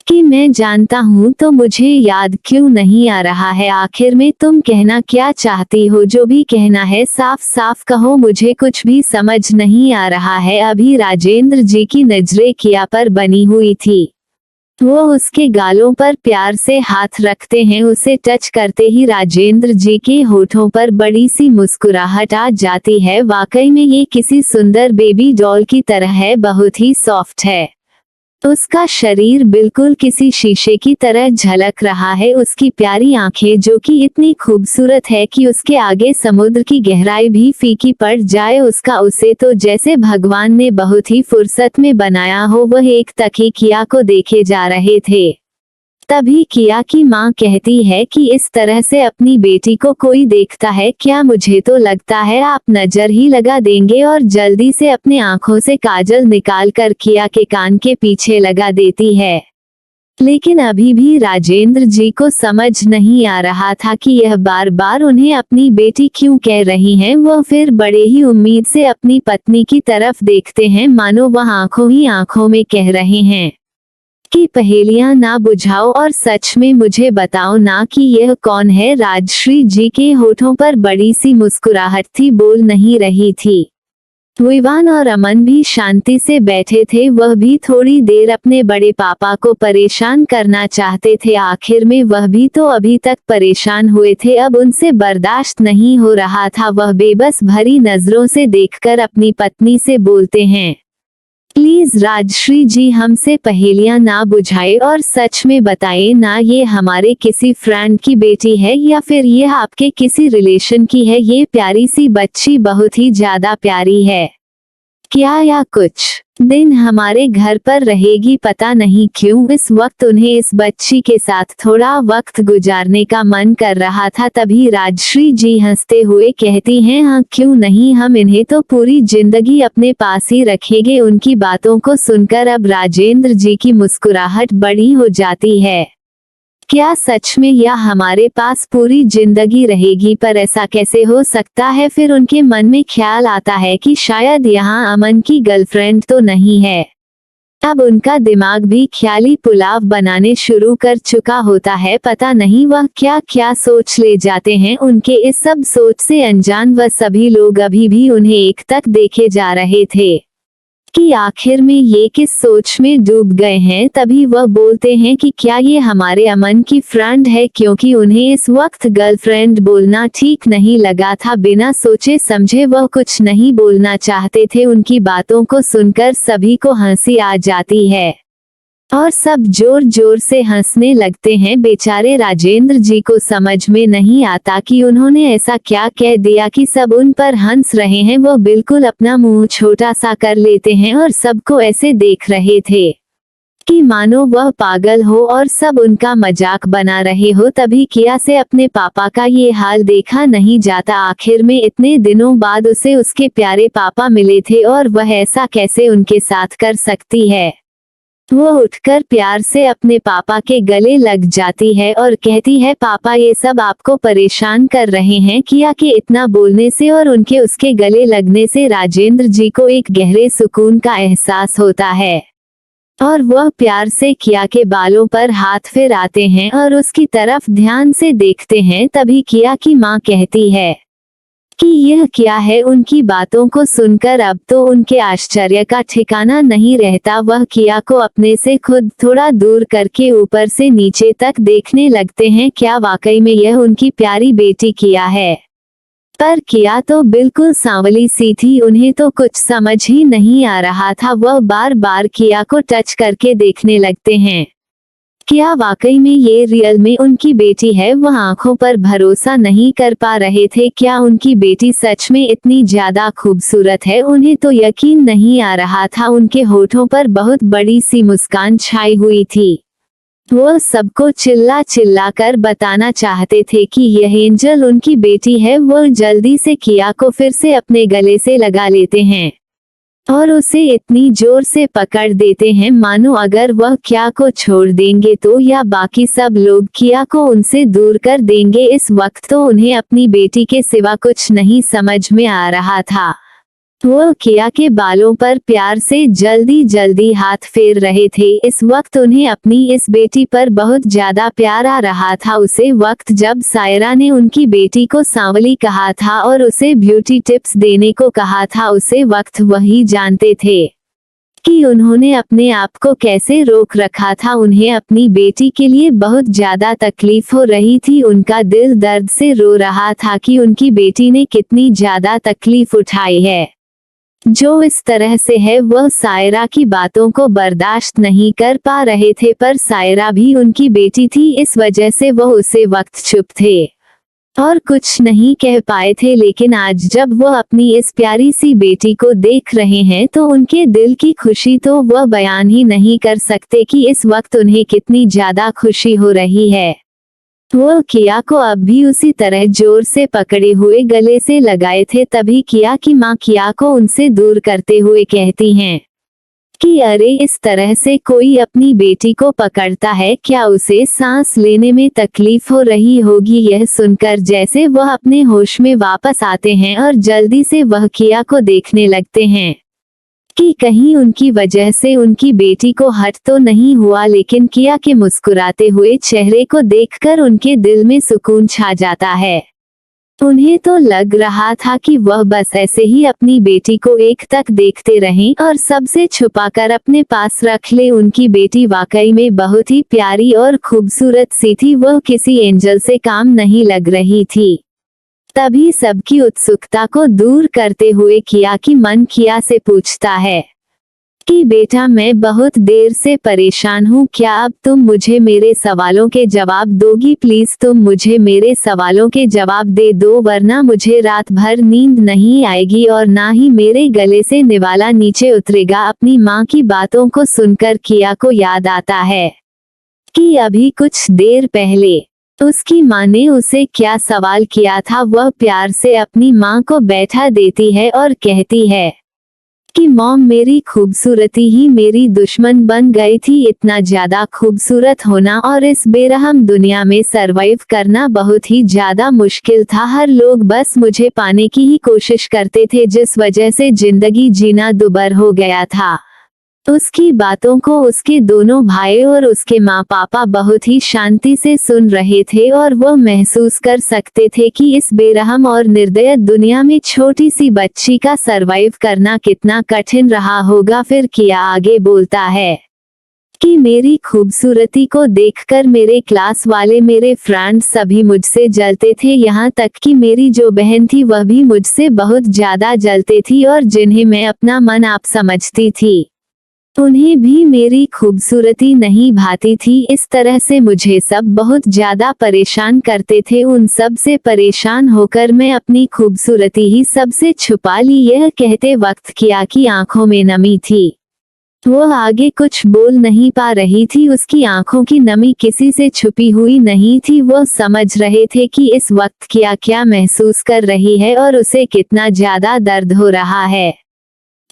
Speaker 1: कि मैं जानता हूँ तो मुझे याद क्यों नहीं आ रहा है। आखिर में तुम कहना क्या चाहती हो? जो भी कहना है साफ साफ कहो, मुझे कुछ भी समझ नहीं आ रहा है। अभी राजेंद्र जी की नजरें किया पर बनी हुई थी। वो उसके गालों पर प्यार से हाथ रखते हैं। उसे टच करते ही राजेंद्र जी के होठों पर बड़ी सी मुस्कुराहट आ जाती है। वाकई में ये किसी सुंदर बेबी डॉल की तरह है, बहुत ही सॉफ्ट है। उसका शरीर बिल्कुल किसी शीशे की तरह झलक रहा है। उसकी प्यारी आंखें जो कि इतनी खूबसूरत है कि उसके आगे समुद्र की गहराई भी फीकी पड़ जाए। उसे तो जैसे भगवान ने बहुत ही फुर्सत में बनाया हो। वह एक टकी किया को देखे जा रहे थे। तभी किया की माँ कहती है कि इस तरह से अपनी बेटी को कोई देखता है क्या? मुझे तो लगता है आप नजर ही लगा देंगे। और जल्दी से अपने आंखों से काजल निकाल कर किया के कान के पीछे लगा देती है। लेकिन अभी भी राजेंद्र जी को समझ नहीं आ रहा था कि यह बार बार उन्हें अपनी बेटी क्यों कह रही हैं। वह फिर बड़े ही उम्मीद से अपनी पत्नी की तरफ देखते हैं, मानो वह आंखों ही आंखों में कह रहे हैं कि पहेलियां ना बुझाओ और सच में मुझे बताओ ना कि यह कौन है। राजश्री जी के होठों पर बड़ी सी मुस्कुराहट थी, बोल नहीं रही थी। विवान और अमन भी शांति से बैठे थे। वह भी थोड़ी देर अपने बड़े पापा को परेशान करना चाहते थे। आखिर में वह भी तो अभी तक परेशान हुए थे, अब उनसे बर्दाश्त नहीं हो रहा था। वह बेबस भरी नजरों से देखकर अपनी पत्नी से बोलते हैं, प्लीज राजश्री जी हमसे पहेलियां ना बुझाए और सच में बताएं ना, ये हमारे किसी फ्रेंड की बेटी है या फिर ये आपके किसी रिलेशन की है? ये प्यारी सी बच्ची बहुत ही ज्यादा प्यारी है क्या, या कुछ दिन हमारे घर पर रहेगी? पता नहीं क्यों इस वक्त उन्हें इस बच्ची के साथ थोड़ा वक्त गुजारने का मन कर रहा था। तभी राजश्री जी हंसते हुए कहती हैं, हाँ क्यों नहीं, हम इन्हें तो पूरी जिंदगी अपने पास ही रखेंगे। उनकी बातों को सुनकर अब राजेंद्र जी की मुस्कुराहट बड़ी हो जाती है। क्या सच में यह हमारे पास पूरी जिंदगी रहेगी? पर ऐसा कैसे हो सकता है? फिर उनके मन में ख्याल आता है कि शायद यहाँ अमन की गर्लफ्रेंड तो नहीं है। अब उनका दिमाग भी ख्याली पुलाव बनाने शुरू कर चुका होता है। पता नहीं वह क्या क्या सोच ले जाते हैं। उनके इस सब सोच से अनजान वह सभी लोग अभी भी उन्हें एक तक देखे जा रहे थे कि आखिर में ये किस सोच में डूब गए हैं। तभी वह बोलते हैं कि क्या ये हमारे अमन की फ्रेंड है? क्योंकि उन्हें इस वक्त गर्लफ्रेंड बोलना ठीक नहीं लगा था। बिना सोचे समझे वह कुछ नहीं बोलना चाहते थे। उनकी बातों को सुनकर सभी को हंसी आ जाती है और सब जोर जोर से हंसने लगते हैं। बेचारे राजेंद्र जी को समझ में नहीं आता कि उन्होंने ऐसा क्या कह दिया कि सब उन पर हंस रहे हैं। वो बिल्कुल अपना मुंह छोटा सा कर लेते हैं और सबको ऐसे देख रहे थे कि मानो वह पागल हो और सब उनका मजाक बना रहे हो। तभी किया से अपने पापा का ये हाल देखा नहीं जाता। आखिर में इतने दिनों बाद उसे उसके प्यारे पापा मिले थे और वह ऐसा कैसे उनके साथ कर सकती है। वो उठकर प्यार से अपने पापा के गले लग जाती है और कहती है, पापा ये सब आपको परेशान कर रहे हैं? किया के इतना बोलने से और उनके उसके गले लगने से राजेंद्र जी को एक गहरे सुकून का एहसास होता है और वह प्यार से किया के बालों पर हाथ फेराते हैं और उसकी तरफ ध्यान से देखते हैं। तभी किया की माँ कहती है कि यह क्या है। उनकी बातों को सुनकर अब तो उनके आश्चर्य का ठिकाना नहीं रहता। वह किया को अपने से खुद थोड़ा दूर करके ऊपर से नीचे तक देखने लगते हैं। क्या वाकई में यह उनकी प्यारी बेटी किया है? पर किया तो बिल्कुल सांवली सी थी, उन्हें तो कुछ समझ ही नहीं आ रहा था। वह बार बार किया को टच करके देखने लगते हैं। क्या वाकई में ये रियल में उनकी बेटी है? वह आंखों पर भरोसा नहीं कर पा रहे थे। क्या उनकी बेटी सच में इतनी ज्यादा खूबसूरत है? उन्हें तो यकीन नहीं आ रहा था। उनके होठों पर बहुत बड़ी सी मुस्कान छाई हुई थी। वो सबको चिल्ला चिल्ला कर बताना चाहते थे कि यह एंजल उनकी बेटी है। वो जल्दी से किया को फिर से अपने गले से लगा लेते हैं और उसे इतनी जोर से पकड़ देते हैं मानो अगर वह किया को छोड़ देंगे तो या बाकी सब लोग किया को उनसे दूर कर देंगे। इस वक्त तो उन्हें अपनी बेटी के सिवा कुछ नहीं समझ में आ रहा था। वो किया के बालों पर प्यार से जल्दी जल्दी हाथ फेर रहे थे। इस वक्त उन्हें अपनी इस बेटी पर बहुत ज्यादा प्यार आ रहा था। उसे वक्त जब सायरा ने उनकी बेटी को सांवली कहा था और उसे ब्यूटी टिप्स देने को कहा था, उसे वक्त वही जानते थे कि उन्होंने अपने आप को कैसे रोक रखा था। उन्हें अपनी बेटी के लिए बहुत ज्यादा तकलीफ हो रही थी। उनका दिल दर्द से रो रहा था कि उनकी बेटी ने कितनी ज्यादा तकलीफ उठाई है। जो इस तरह से है वह सायरा की बातों को बर्दाश्त नहीं कर पा रहे थे, पर सायरा भी उनकी बेटी थी, इस वजह से वह उसे वक्त चुप थे और कुछ नहीं कह पाए थे। लेकिन आज जब वह अपनी इस प्यारी सी बेटी को देख रहे हैं तो उनके दिल की खुशी तो वह बयान ही नहीं कर सकते कि इस वक्त उन्हें कितनी ज्यादा खुशी हो रही है। वो किया को अब भी उसी तरह जोर से पकड़े हुए गले से लगाए थे। तभी किया की माँ किया को उनसे दूर करते हुए कहती हैं कि अरे, इस तरह से कोई अपनी बेटी को पकड़ता है क्या? उसे सांस लेने में तकलीफ हो रही होगी। यह सुनकर जैसे वह अपने होश में वापस आते हैं और जल्दी से वह किया को देखने लगते हैं कि कहीं उनकी वजह से उनकी बेटी को हर्ट तो नहीं हुआ। लेकिन किया के मुस्कुराते हुए चेहरे को देखकर उनके दिल में सुकून छा जाता है। उन्हें तो लग रहा था कि वह बस ऐसे ही अपनी बेटी को एक तक देखते रहें और सबसे छुपाकर अपने पास रख ले। उनकी बेटी वाकई में बहुत ही प्यारी और खूबसूरत सी थी। वह किसी एंजल से काम नहीं लग रही थी। तभी सबकी उत्सुकता को दूर करते हुए किया की मन किया से पूछता है कि बेटा, मैं बहुत देर से परेशान हूँ, क्या अब तुम मुझे मेरे सवालों के जवाब दोगी? प्लीज तुम मुझे मेरे सवालों के जवाब दे दो, वरना मुझे रात भर नींद नहीं आएगी और ना ही मेरे गले से निवाला नीचे उतरेगा। अपनी माँ की बातों को सुनकर किया को याद आता है कि अभी कुछ देर पहले उसकी माँ ने उसे क्या सवाल किया था। वह प्यार से अपनी माँ को बैठा देती है और कहती है कि मॉम, मेरी खूबसूरती ही मेरी दुश्मन बन गई थी। इतना ज्यादा खूबसूरत होना और इस बेरहम दुनिया में सरवाइव करना बहुत ही ज्यादा मुश्किल था। हर लोग बस मुझे पाने की ही कोशिश करते थे, जिस वजह से जिंदगी जीना दुभर हो गया था। उसकी बातों को उसके दोनों भाई और उसके माँ पापा बहुत ही शांति से सुन रहे थे और वह महसूस कर सकते थे कि इस बेरहम और निर्दय दुनिया में छोटी सी बच्ची का सरवाइव करना कितना कठिन रहा होगा। फिर किया आगे बोलता है कि मेरी खूबसूरती को देखकर मेरे क्लास वाले, मेरे फ्रेंड्स सभी मुझसे जलते थे। यहाँ तक कि मेरी जो बहन थी वह भी मुझसे बहुत ज्यादा जलती थी और जिन्हें मैं अपना मन आप समझती थी, उन्हें भी मेरी खूबसूरती नहीं भाती थी। इस तरह से मुझे सब बहुत ज्यादा परेशान करते थे। उन सब से परेशान होकर मैं अपनी खूबसूरती ही सबसे छुपा ली। यह कहते वक्त किया की आंखों में नमी थी। वह आगे कुछ बोल नहीं पा रही थी। उसकी आंखों की नमी किसी से छुपी हुई नहीं थी। वह समझ रहे थे कि इस वक्त किया क्या महसूस कर रही है और उसे कितना ज्यादा दर्द हो रहा है।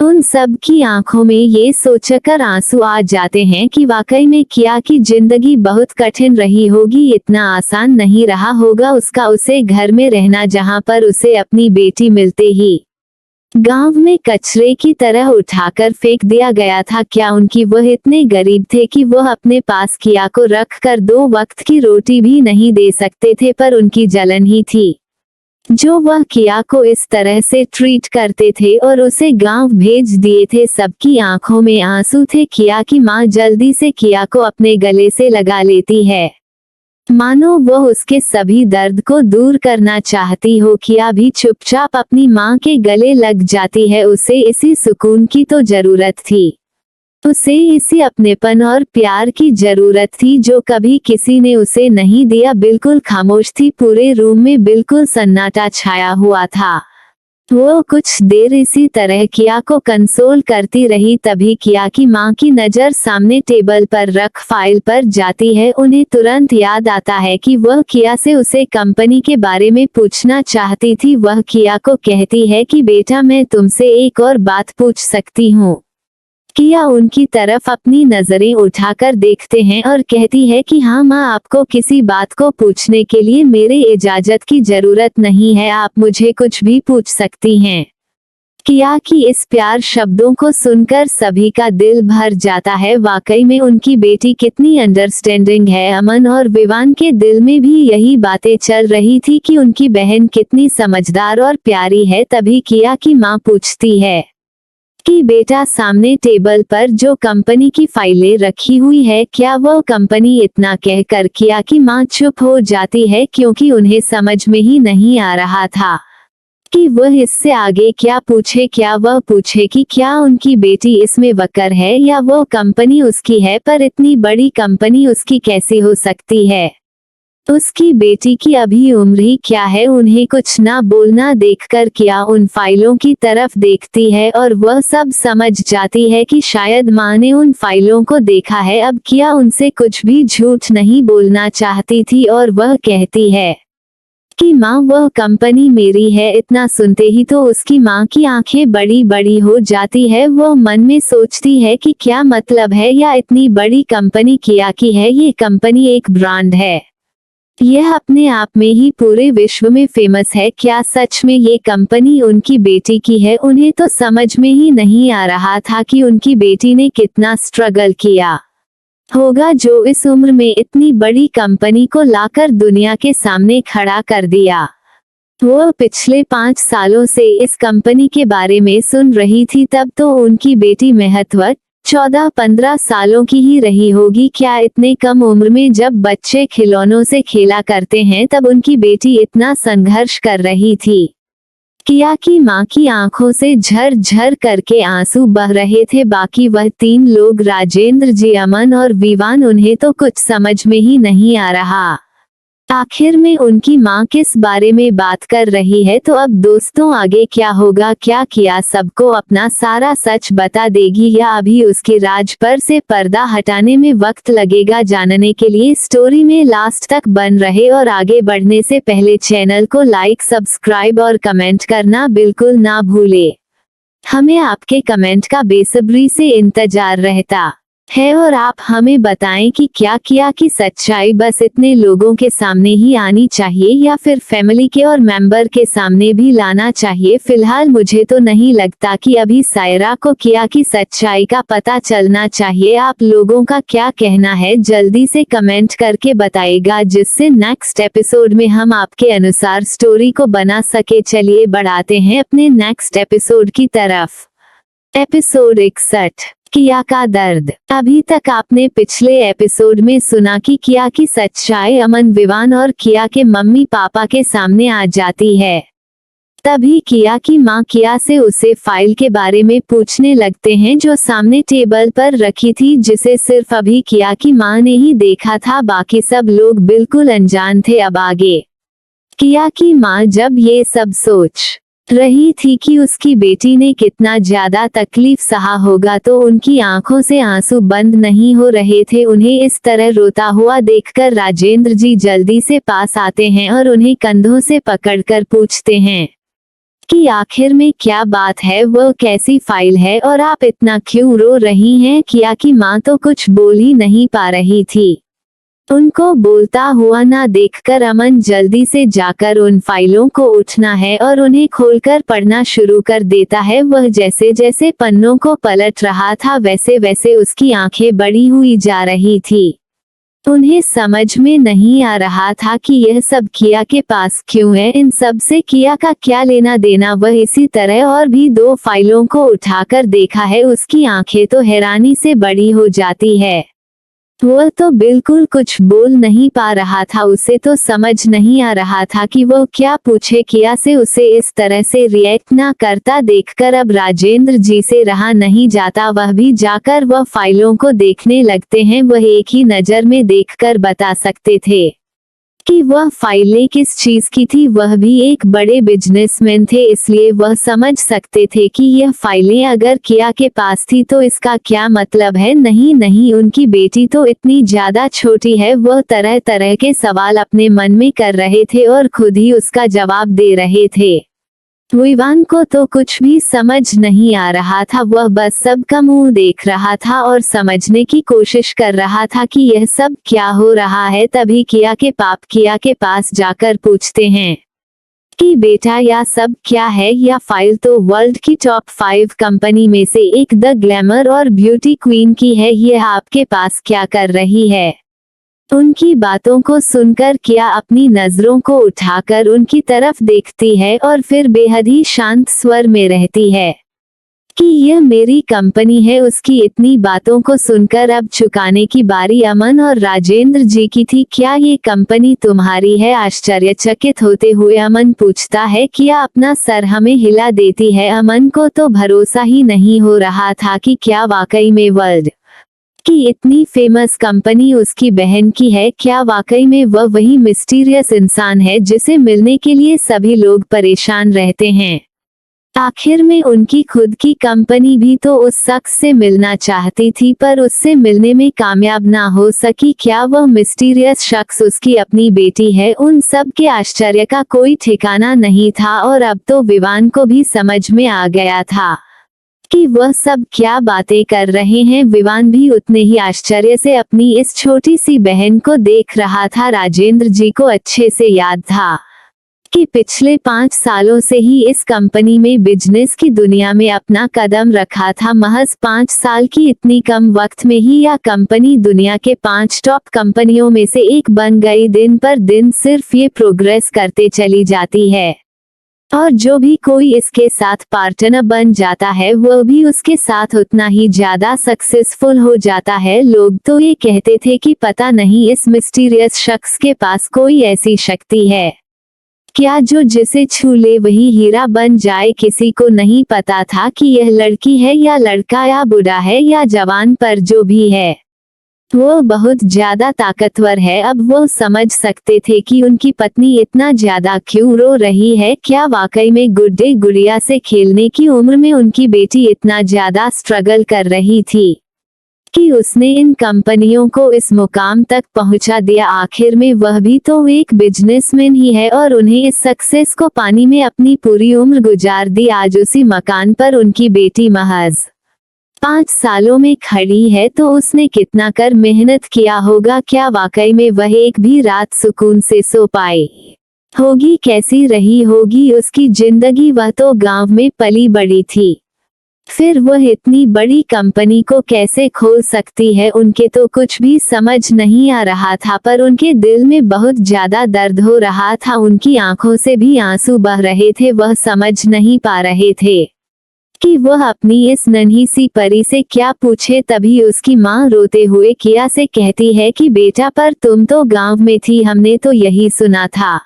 Speaker 1: उन सब की आंखों में ये सोचकर आंसू आ जाते हैं कि वाकई में किया की जिंदगी बहुत कठिन रही होगी। इतना आसान नहीं रहा होगा उसका उसे घर में रहना, जहां पर उसे अपनी बेटी मिलते ही गांव में कचरे की तरह उठाकर फेंक दिया गया था। क्या उनकी वह इतने गरीब थे कि वह अपने पास किया को रख कर 2 वक्त की रोटी भी नहीं दे सकते थे? पर उनकी जलन ही थी जो वह किया को इस तरह से ट्रीट करते थे और उसे गांव भेज दिए थे। सबकी आंखों में आंसू थे। किया की माँ जल्दी से किया को अपने गले से लगा लेती है, मानो वह उसके सभी दर्द को दूर करना चाहती हो। किया भी चुपचाप अपनी माँ के गले लग जाती है। उसे इसी सुकून की तो जरूरत थी, उसे इसी अपनेपन और प्यार की जरूरत थी जो कभी किसी ने उसे नहीं दिया। बिल्कुल खामोश थी, पूरे रूम में बिल्कुल सन्नाटा छाया हुआ था। वो कुछ देर इसी तरह किया को कंसोल करती रही। तभी किया की माँ की नजर सामने टेबल पर रख फाइल पर जाती है। उन्हें तुरंत याद आता है कि वह किया से उसे कंपनी के बारे में पूछना चाहती थी। वह किया को कहती है कि बेटा, मैं तुमसे एक और बात पूछ सकती हूँ? किया उनकी तरफ अपनी नजरें उठाकर देखते हैं और कहती है कि हाँ माँ, आपको किसी बात को पूछने के लिए मेरे इजाजत की जरूरत नहीं है, आप मुझे कुछ भी पूछ सकती हैं। किया की इस प्यार शब्दों को सुनकर सभी का दिल भर जाता है। वाकई में उनकी बेटी कितनी अंडरस्टैंडिंग है। अमन और विवान के दिल में भी यही बातें चल रही थी कि उनकी बहन कितनी समझदार और प्यारी है। तभी किया की माँ पूछती है कि बेटा, सामने टेबल पर जो कंपनी की फाइलें रखी हुई है, क्या वो कंपनी? इतना कहकर किया की माँ चुप हो जाती है, क्योंकि उन्हें समझ में ही नहीं आ रहा था कि वह इससे आगे क्या पूछे। क्या वह पूछे कि क्या उनकी बेटी इसमें वकर है या वो कंपनी उसकी है, पर इतनी बड़ी कंपनी उसकी कैसे हो सकती है? उसकी बेटी की अभी उम्र ही क्या है? उन्हें कुछ ना बोलना देखकर किया उन फाइलों की तरफ देखती है और वह सब समझ जाती है कि शायद माँ ने उन फाइलों को देखा है। अब किया उनसे कुछ भी झूठ नहीं बोलना चाहती थी और वह कहती है कि माँ, वह कंपनी मेरी है। इतना सुनते ही तो उसकी माँ की आंखें बड़ी बड़ी हो जाती है। वह मन में सोचती है कि क्या मतलब है, या इतनी बड़ी कंपनी किया की है? ये कंपनी एक ब्रांड है, यह अपने आप में ही पूरे विश्व में फेमस है। क्या सच में ये कंपनी उनकी बेटी की है? उन्हें तो समझ में ही नहीं आ रहा था कि उनकी बेटी ने कितना स्ट्रगल किया होगा, जो इस उम्र में इतनी बड़ी कंपनी को लाकर दुनिया के सामने खड़ा कर दिया। वो पिछले 5 सालों से इस कंपनी के बारे में सुन रही थी। तब तो उनकी बेटी महत्व 14-15 सालों की ही रही होगी। क्या इतने कम उम्र में जब बच्चे खिलौनों से खेला करते हैं, तब उनकी बेटी इतना संघर्ष कर रही थी? किया की माँ की आंखों से झर झर करके आंसू बह रहे थे। बाकी वह 3 लोग, राजेंद्र जी, अमन और विवान, उन्हें तो कुछ समझ में ही नहीं आ रहा आखिर में उनकी माँ किस बारे में बात कर रही है। तो अब दोस्तों, आगे क्या होगा? क्या किया सबको अपना सारा सच बता देगी, या अभी उसके राज पर से पर्दा हटाने में वक्त लगेगा? जानने के लिए स्टोरी में लास्ट तक बन रहे और आगे बढ़ने से पहले चैनल को लाइक, सब्सक्राइब और कमेंट करना बिल्कुल ना भूले। हमें आपके कमेंट का बेसब्री से इंतजार रहता है और आप हमें बताएं कि क्या किया की सच्चाई बस इतने लोगों के सामने ही आनी चाहिए, या फिर फैमिली के और मेंबर के सामने भी लाना चाहिए? फिलहाल मुझे तो नहीं लगता कि अभी सायरा को किया की सच्चाई का पता चलना चाहिए। आप लोगों का क्या कहना है, जल्दी से कमेंट करके बताइएगा, जिससे नेक्स्ट एपिसोड में हम आपके अनुसार स्टोरी को बना सके। चलिए बढ़ाते हैं अपने नेक्स्ट एपिसोड की तरफ। एपिसोड 61, किया का दर्द। अभी तक आपने पिछले एपिसोड में सुना कि किया की सच्चाई अमन, विवान और किया के मम्मी पापा के सामने आ जाती है। तभी किया की माँ किया से उसे फाइल के बारे में पूछने लगते हैं, जो सामने टेबल पर रखी थी, जिसे सिर्फ अभी किया की माँ ने ही देखा था। बाकी सब लोग बिल्कुल अनजान थे। अब आगे किया की माँ जब ये सब सोच रही थी कि उसकी बेटी ने कितना ज्यादा तकलीफ सहा होगा, तो उनकी आंखों से आंसू बंद नहीं हो रहे थे। उन्हें इस तरह रोता हुआ देखकर राजेंद्र जी जल्दी से पास आते हैं और उन्हें कंधों से पकड़कर पूछते हैं कि आखिर में क्या बात है, वह कैसी फाइल है और आप इतना क्यों रो रही हैं? किया की माँ तो कुछ बोल ही नहीं पा रही थी। उनको बोलता हुआ ना देखकर अमन जल्दी से जाकर उन फाइलों को उठना है और उन्हें खोलकर पढ़ना शुरू कर देता है। वह जैसे जैसे पन्नों को पलट रहा था, वैसे वैसे उसकी आंखें बड़ी हुई जा रही थी। उन्हें समझ में नहीं आ रहा था कि यह सब किया के पास क्यों है, इन सब से किया का क्या लेना देना। वह इसी तरह और भी 2 फाइलों को उठाकर देखा है। उसकी आंखें तो हैरानी से बड़ी हो जाती है। वह तो बिल्कुल कुछ बोल नहीं पा रहा था। उसे तो समझ नहीं आ रहा था कि वह क्या पूछे। किया से उसे इस तरह से रिएक्ट ना करता देखकर अब राजेंद्र जी से रहा नहीं जाता। वह भी जाकर वह फाइलों को देखने लगते हैं। वह एक ही नज़र में देखकर बता सकते थे कि वह फाइलें किस चीज की थी। वह भी एक बड़े बिजनेसमैन थे, इसलिए वह समझ सकते थे कि यह फाइलें अगर किया के पास थी तो इसका क्या मतलब है। नहीं नहीं, उनकी बेटी तो इतनी ज्यादा छोटी है। वह तरह तरह के सवाल अपने मन में कर रहे थे और खुद ही उसका जवाब दे रहे थे। विवान को तो कुछ भी समझ नहीं आ रहा था। वह बस सबका मुंह देख रहा था और समझने की कोशिश कर रहा था कि यह सब क्या हो रहा है। तभी किया के पास जाकर पूछते हैं कि बेटा यह सब क्या है। यह फाइल तो वर्ल्ड की टॉप 5 कंपनी में से एक द ग्लैमर और ब्यूटी क्वीन की है। यह आपके पास क्या कर रही है। उनकी बातों को सुनकर किया अपनी नजरों को उठाकर उनकी तरफ देखती है और फिर बेहद ही शांत स्वर में रहती है कि यह मेरी कंपनी है। उसकी इतनी बातों को सुनकर अब चुकाने की बारी अमन और राजेंद्र जी की थी। क्या ये कंपनी तुम्हारी है। आश्चर्यचकित होते हुए अमन पूछता है। किया अपना सर हमें हिला देती है। अमन को तो भरोसा ही नहीं हो रहा था कि क्या वाकई में वर्ल्ड की इतनी फेमस कंपनी उसकी बहन की है। क्या वाकई में वह वही मिस्टीरियस इंसान है जिसे मिलने के लिए सभी लोग परेशान रहते हैं। आखिर में उनकी खुद की कंपनी भी तो उस शख्स से मिलना चाहती थी पर उससे मिलने में कामयाब ना हो सकी। क्या वह मिस्टीरियस शख्स उसकी अपनी बेटी है। उन सब के आश्चर्य का कोई ठिकाना नहीं था और अब तो विवान को भी समझ में आ गया था कि वह सब क्या बातें कर रहे हैं। विवान भी उतने ही आश्चर्य से अपनी इस छोटी सी बहन को देख रहा था। राजेंद्र जी को अच्छे से याद था कि पिछले 5 सालों से ही इस कंपनी में बिजनेस की दुनिया में अपना कदम रखा था। महज 5 साल की इतनी कम वक्त में ही यह कंपनी दुनिया के 5 टॉप कंपनियों में से एक बन गई। दिन पर दिन सिर्फ ये प्रोग्रेस करते चली जाती है और जो भी कोई इसके साथ पार्टनर बन जाता है वह भी उसके साथ उतना ही ज्यादा सक्सेसफुल हो जाता है। लोग तो ये कहते थे कि पता नहीं इस मिस्टीरियस शख्स के पास कोई ऐसी शक्ति है क्या जो जिसे छू ले वही हीरा बन जाए। किसी को नहीं पता था कि यह लड़की है या लड़का या बूढ़ा है या जवान, पर जो भी है वो बहुत ज्यादा ताकतवर है। अब वो समझ सकते थे कि उनकी पत्नी इतना ज्यादा क्यों रो रही है। क्या वाकई में गुड्डे गुड़िया से खेलने की उम्र में उनकी बेटी इतना ज्यादा स्ट्रगल कर रही थी कि उसने इन कंपनियों को इस मुकाम तक पहुंचा दिया। आखिर में वह भी तो एक बिजनेसमैन ही है और उन्हें इस सक्सेस को पाने में अपनी पूरी उम्र गुजार दी। आज उसी मकान पर उनकी बेटी महज 5 सालों में खड़ी है तो उसने कितना कर मेहनत किया होगा। क्या वाकई में वह एक भी रात सुकून से सो पाई होगी। कैसी रही होगी उसकी जिंदगी। वह तो गांव में पली बड़ी थी, फिर वह इतनी बड़ी कंपनी को कैसे खोल सकती है। उनके तो कुछ भी समझ नहीं आ रहा था पर उनके दिल में बहुत ज्यादा दर्द हो रहा था। उनकी आंखों से भी आंसू बह रहे थे। वह समझ नहीं पा रहे थे कि वह अपनी इस नन्ही सी परी से क्या पूछे। तभी उसकी माँ रोते हुए किया से कहती है कि बेटा पर तुम तो गांव में थी, हमने तो यही सुना था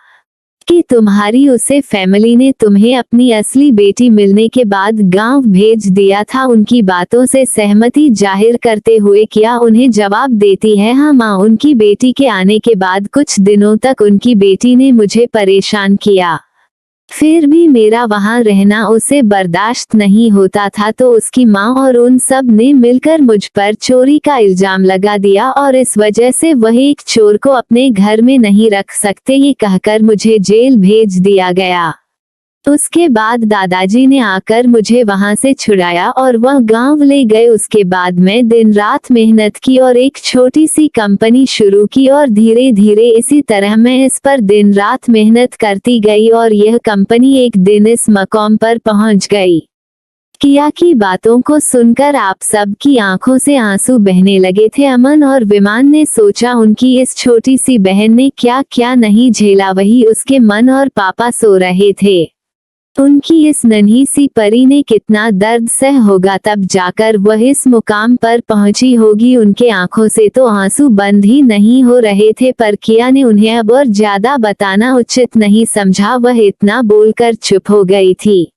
Speaker 1: कि तुम्हारी उसे फैमिली ने तुम्हें अपनी असली बेटी मिलने के बाद गांव भेज दिया था। उनकी बातों से सहमति जाहिर करते हुए किया उन्हें जवाब देती है। हाँ माँ, उनकी बेटी के आने के बाद कुछ दिनों तक उनकी बेटी ने मुझे परेशान किया, फिर भी मेरा वहां रहना उसे बर्दाश्त नहीं होता था तो उसकी माँ और उन सब ने मिलकर मुझ पर चोरी का इल्जाम लगा दिया और इस वजह से वह एक चोर को अपने घर में नहीं रख सकते, ये कहकर मुझे जेल भेज दिया गया। उसके बाद दादाजी ने आकर मुझे वहां से छुड़ाया और वह गांव ले गए। उसके बाद मैं दिन रात मेहनत की और एक छोटी सी कंपनी शुरू की और धीरे धीरे इसी तरह मैं इस पर दिन रात मेहनत करती गई और यह कंपनी एक दिन इस मकाम पर पहुंच गई। किया की बातों को सुनकर आप सब की आंखों से आंसू बहने लगे थे। अमन और विमान ने सोचा उनकी इस छोटी सी बहन ने क्या क्या नहीं झेला, वही उसके मन और पापा सो रहे थे। उनकी इस नन्ही सी परी ने कितना दर्द सह होगा तब जाकर वह इस मुकाम पर पहुंची होगी। उनके आंखों से तो आंसू बंद ही नहीं हो रहे थे पर किया ने उन्हें अब और ज्यादा बताना उचित नहीं समझा। वह इतना बोलकर चुप हो गई थी।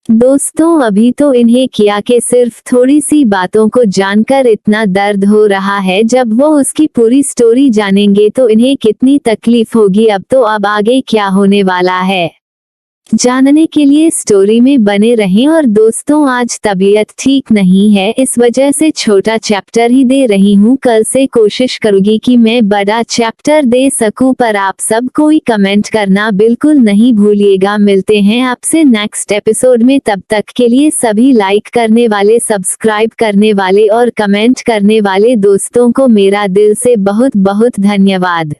Speaker 1: दोस्तों, अभी तो इन्हें किया के सिर्फ थोड़ी सी बातों को जानकर इतना दर्द हो रहा है, जब वो उसकी पूरी स्टोरी जानेंगे तो इन्हें कितनी तकलीफ होगी। अब आगे क्या होने वाला है जानने के लिए स्टोरी में बने रहें। और दोस्तों, आज तबीयत ठीक नहीं है, इस वजह से छोटा चैप्टर ही दे रही हूँ। कल से कोशिश करूंगी कि मैं बड़ा चैप्टर दे सकूं, पर आप सब कोई कमेंट करना बिल्कुल नहीं भूलिएगा। मिलते हैं आपसे नेक्स्ट एपिसोड में, तब तक के लिए सभी लाइक करने वाले, सब्सक्राइब करने वाले और कमेंट करने वाले दोस्तों को मेरा दिल से बहुत बहुत धन्यवाद।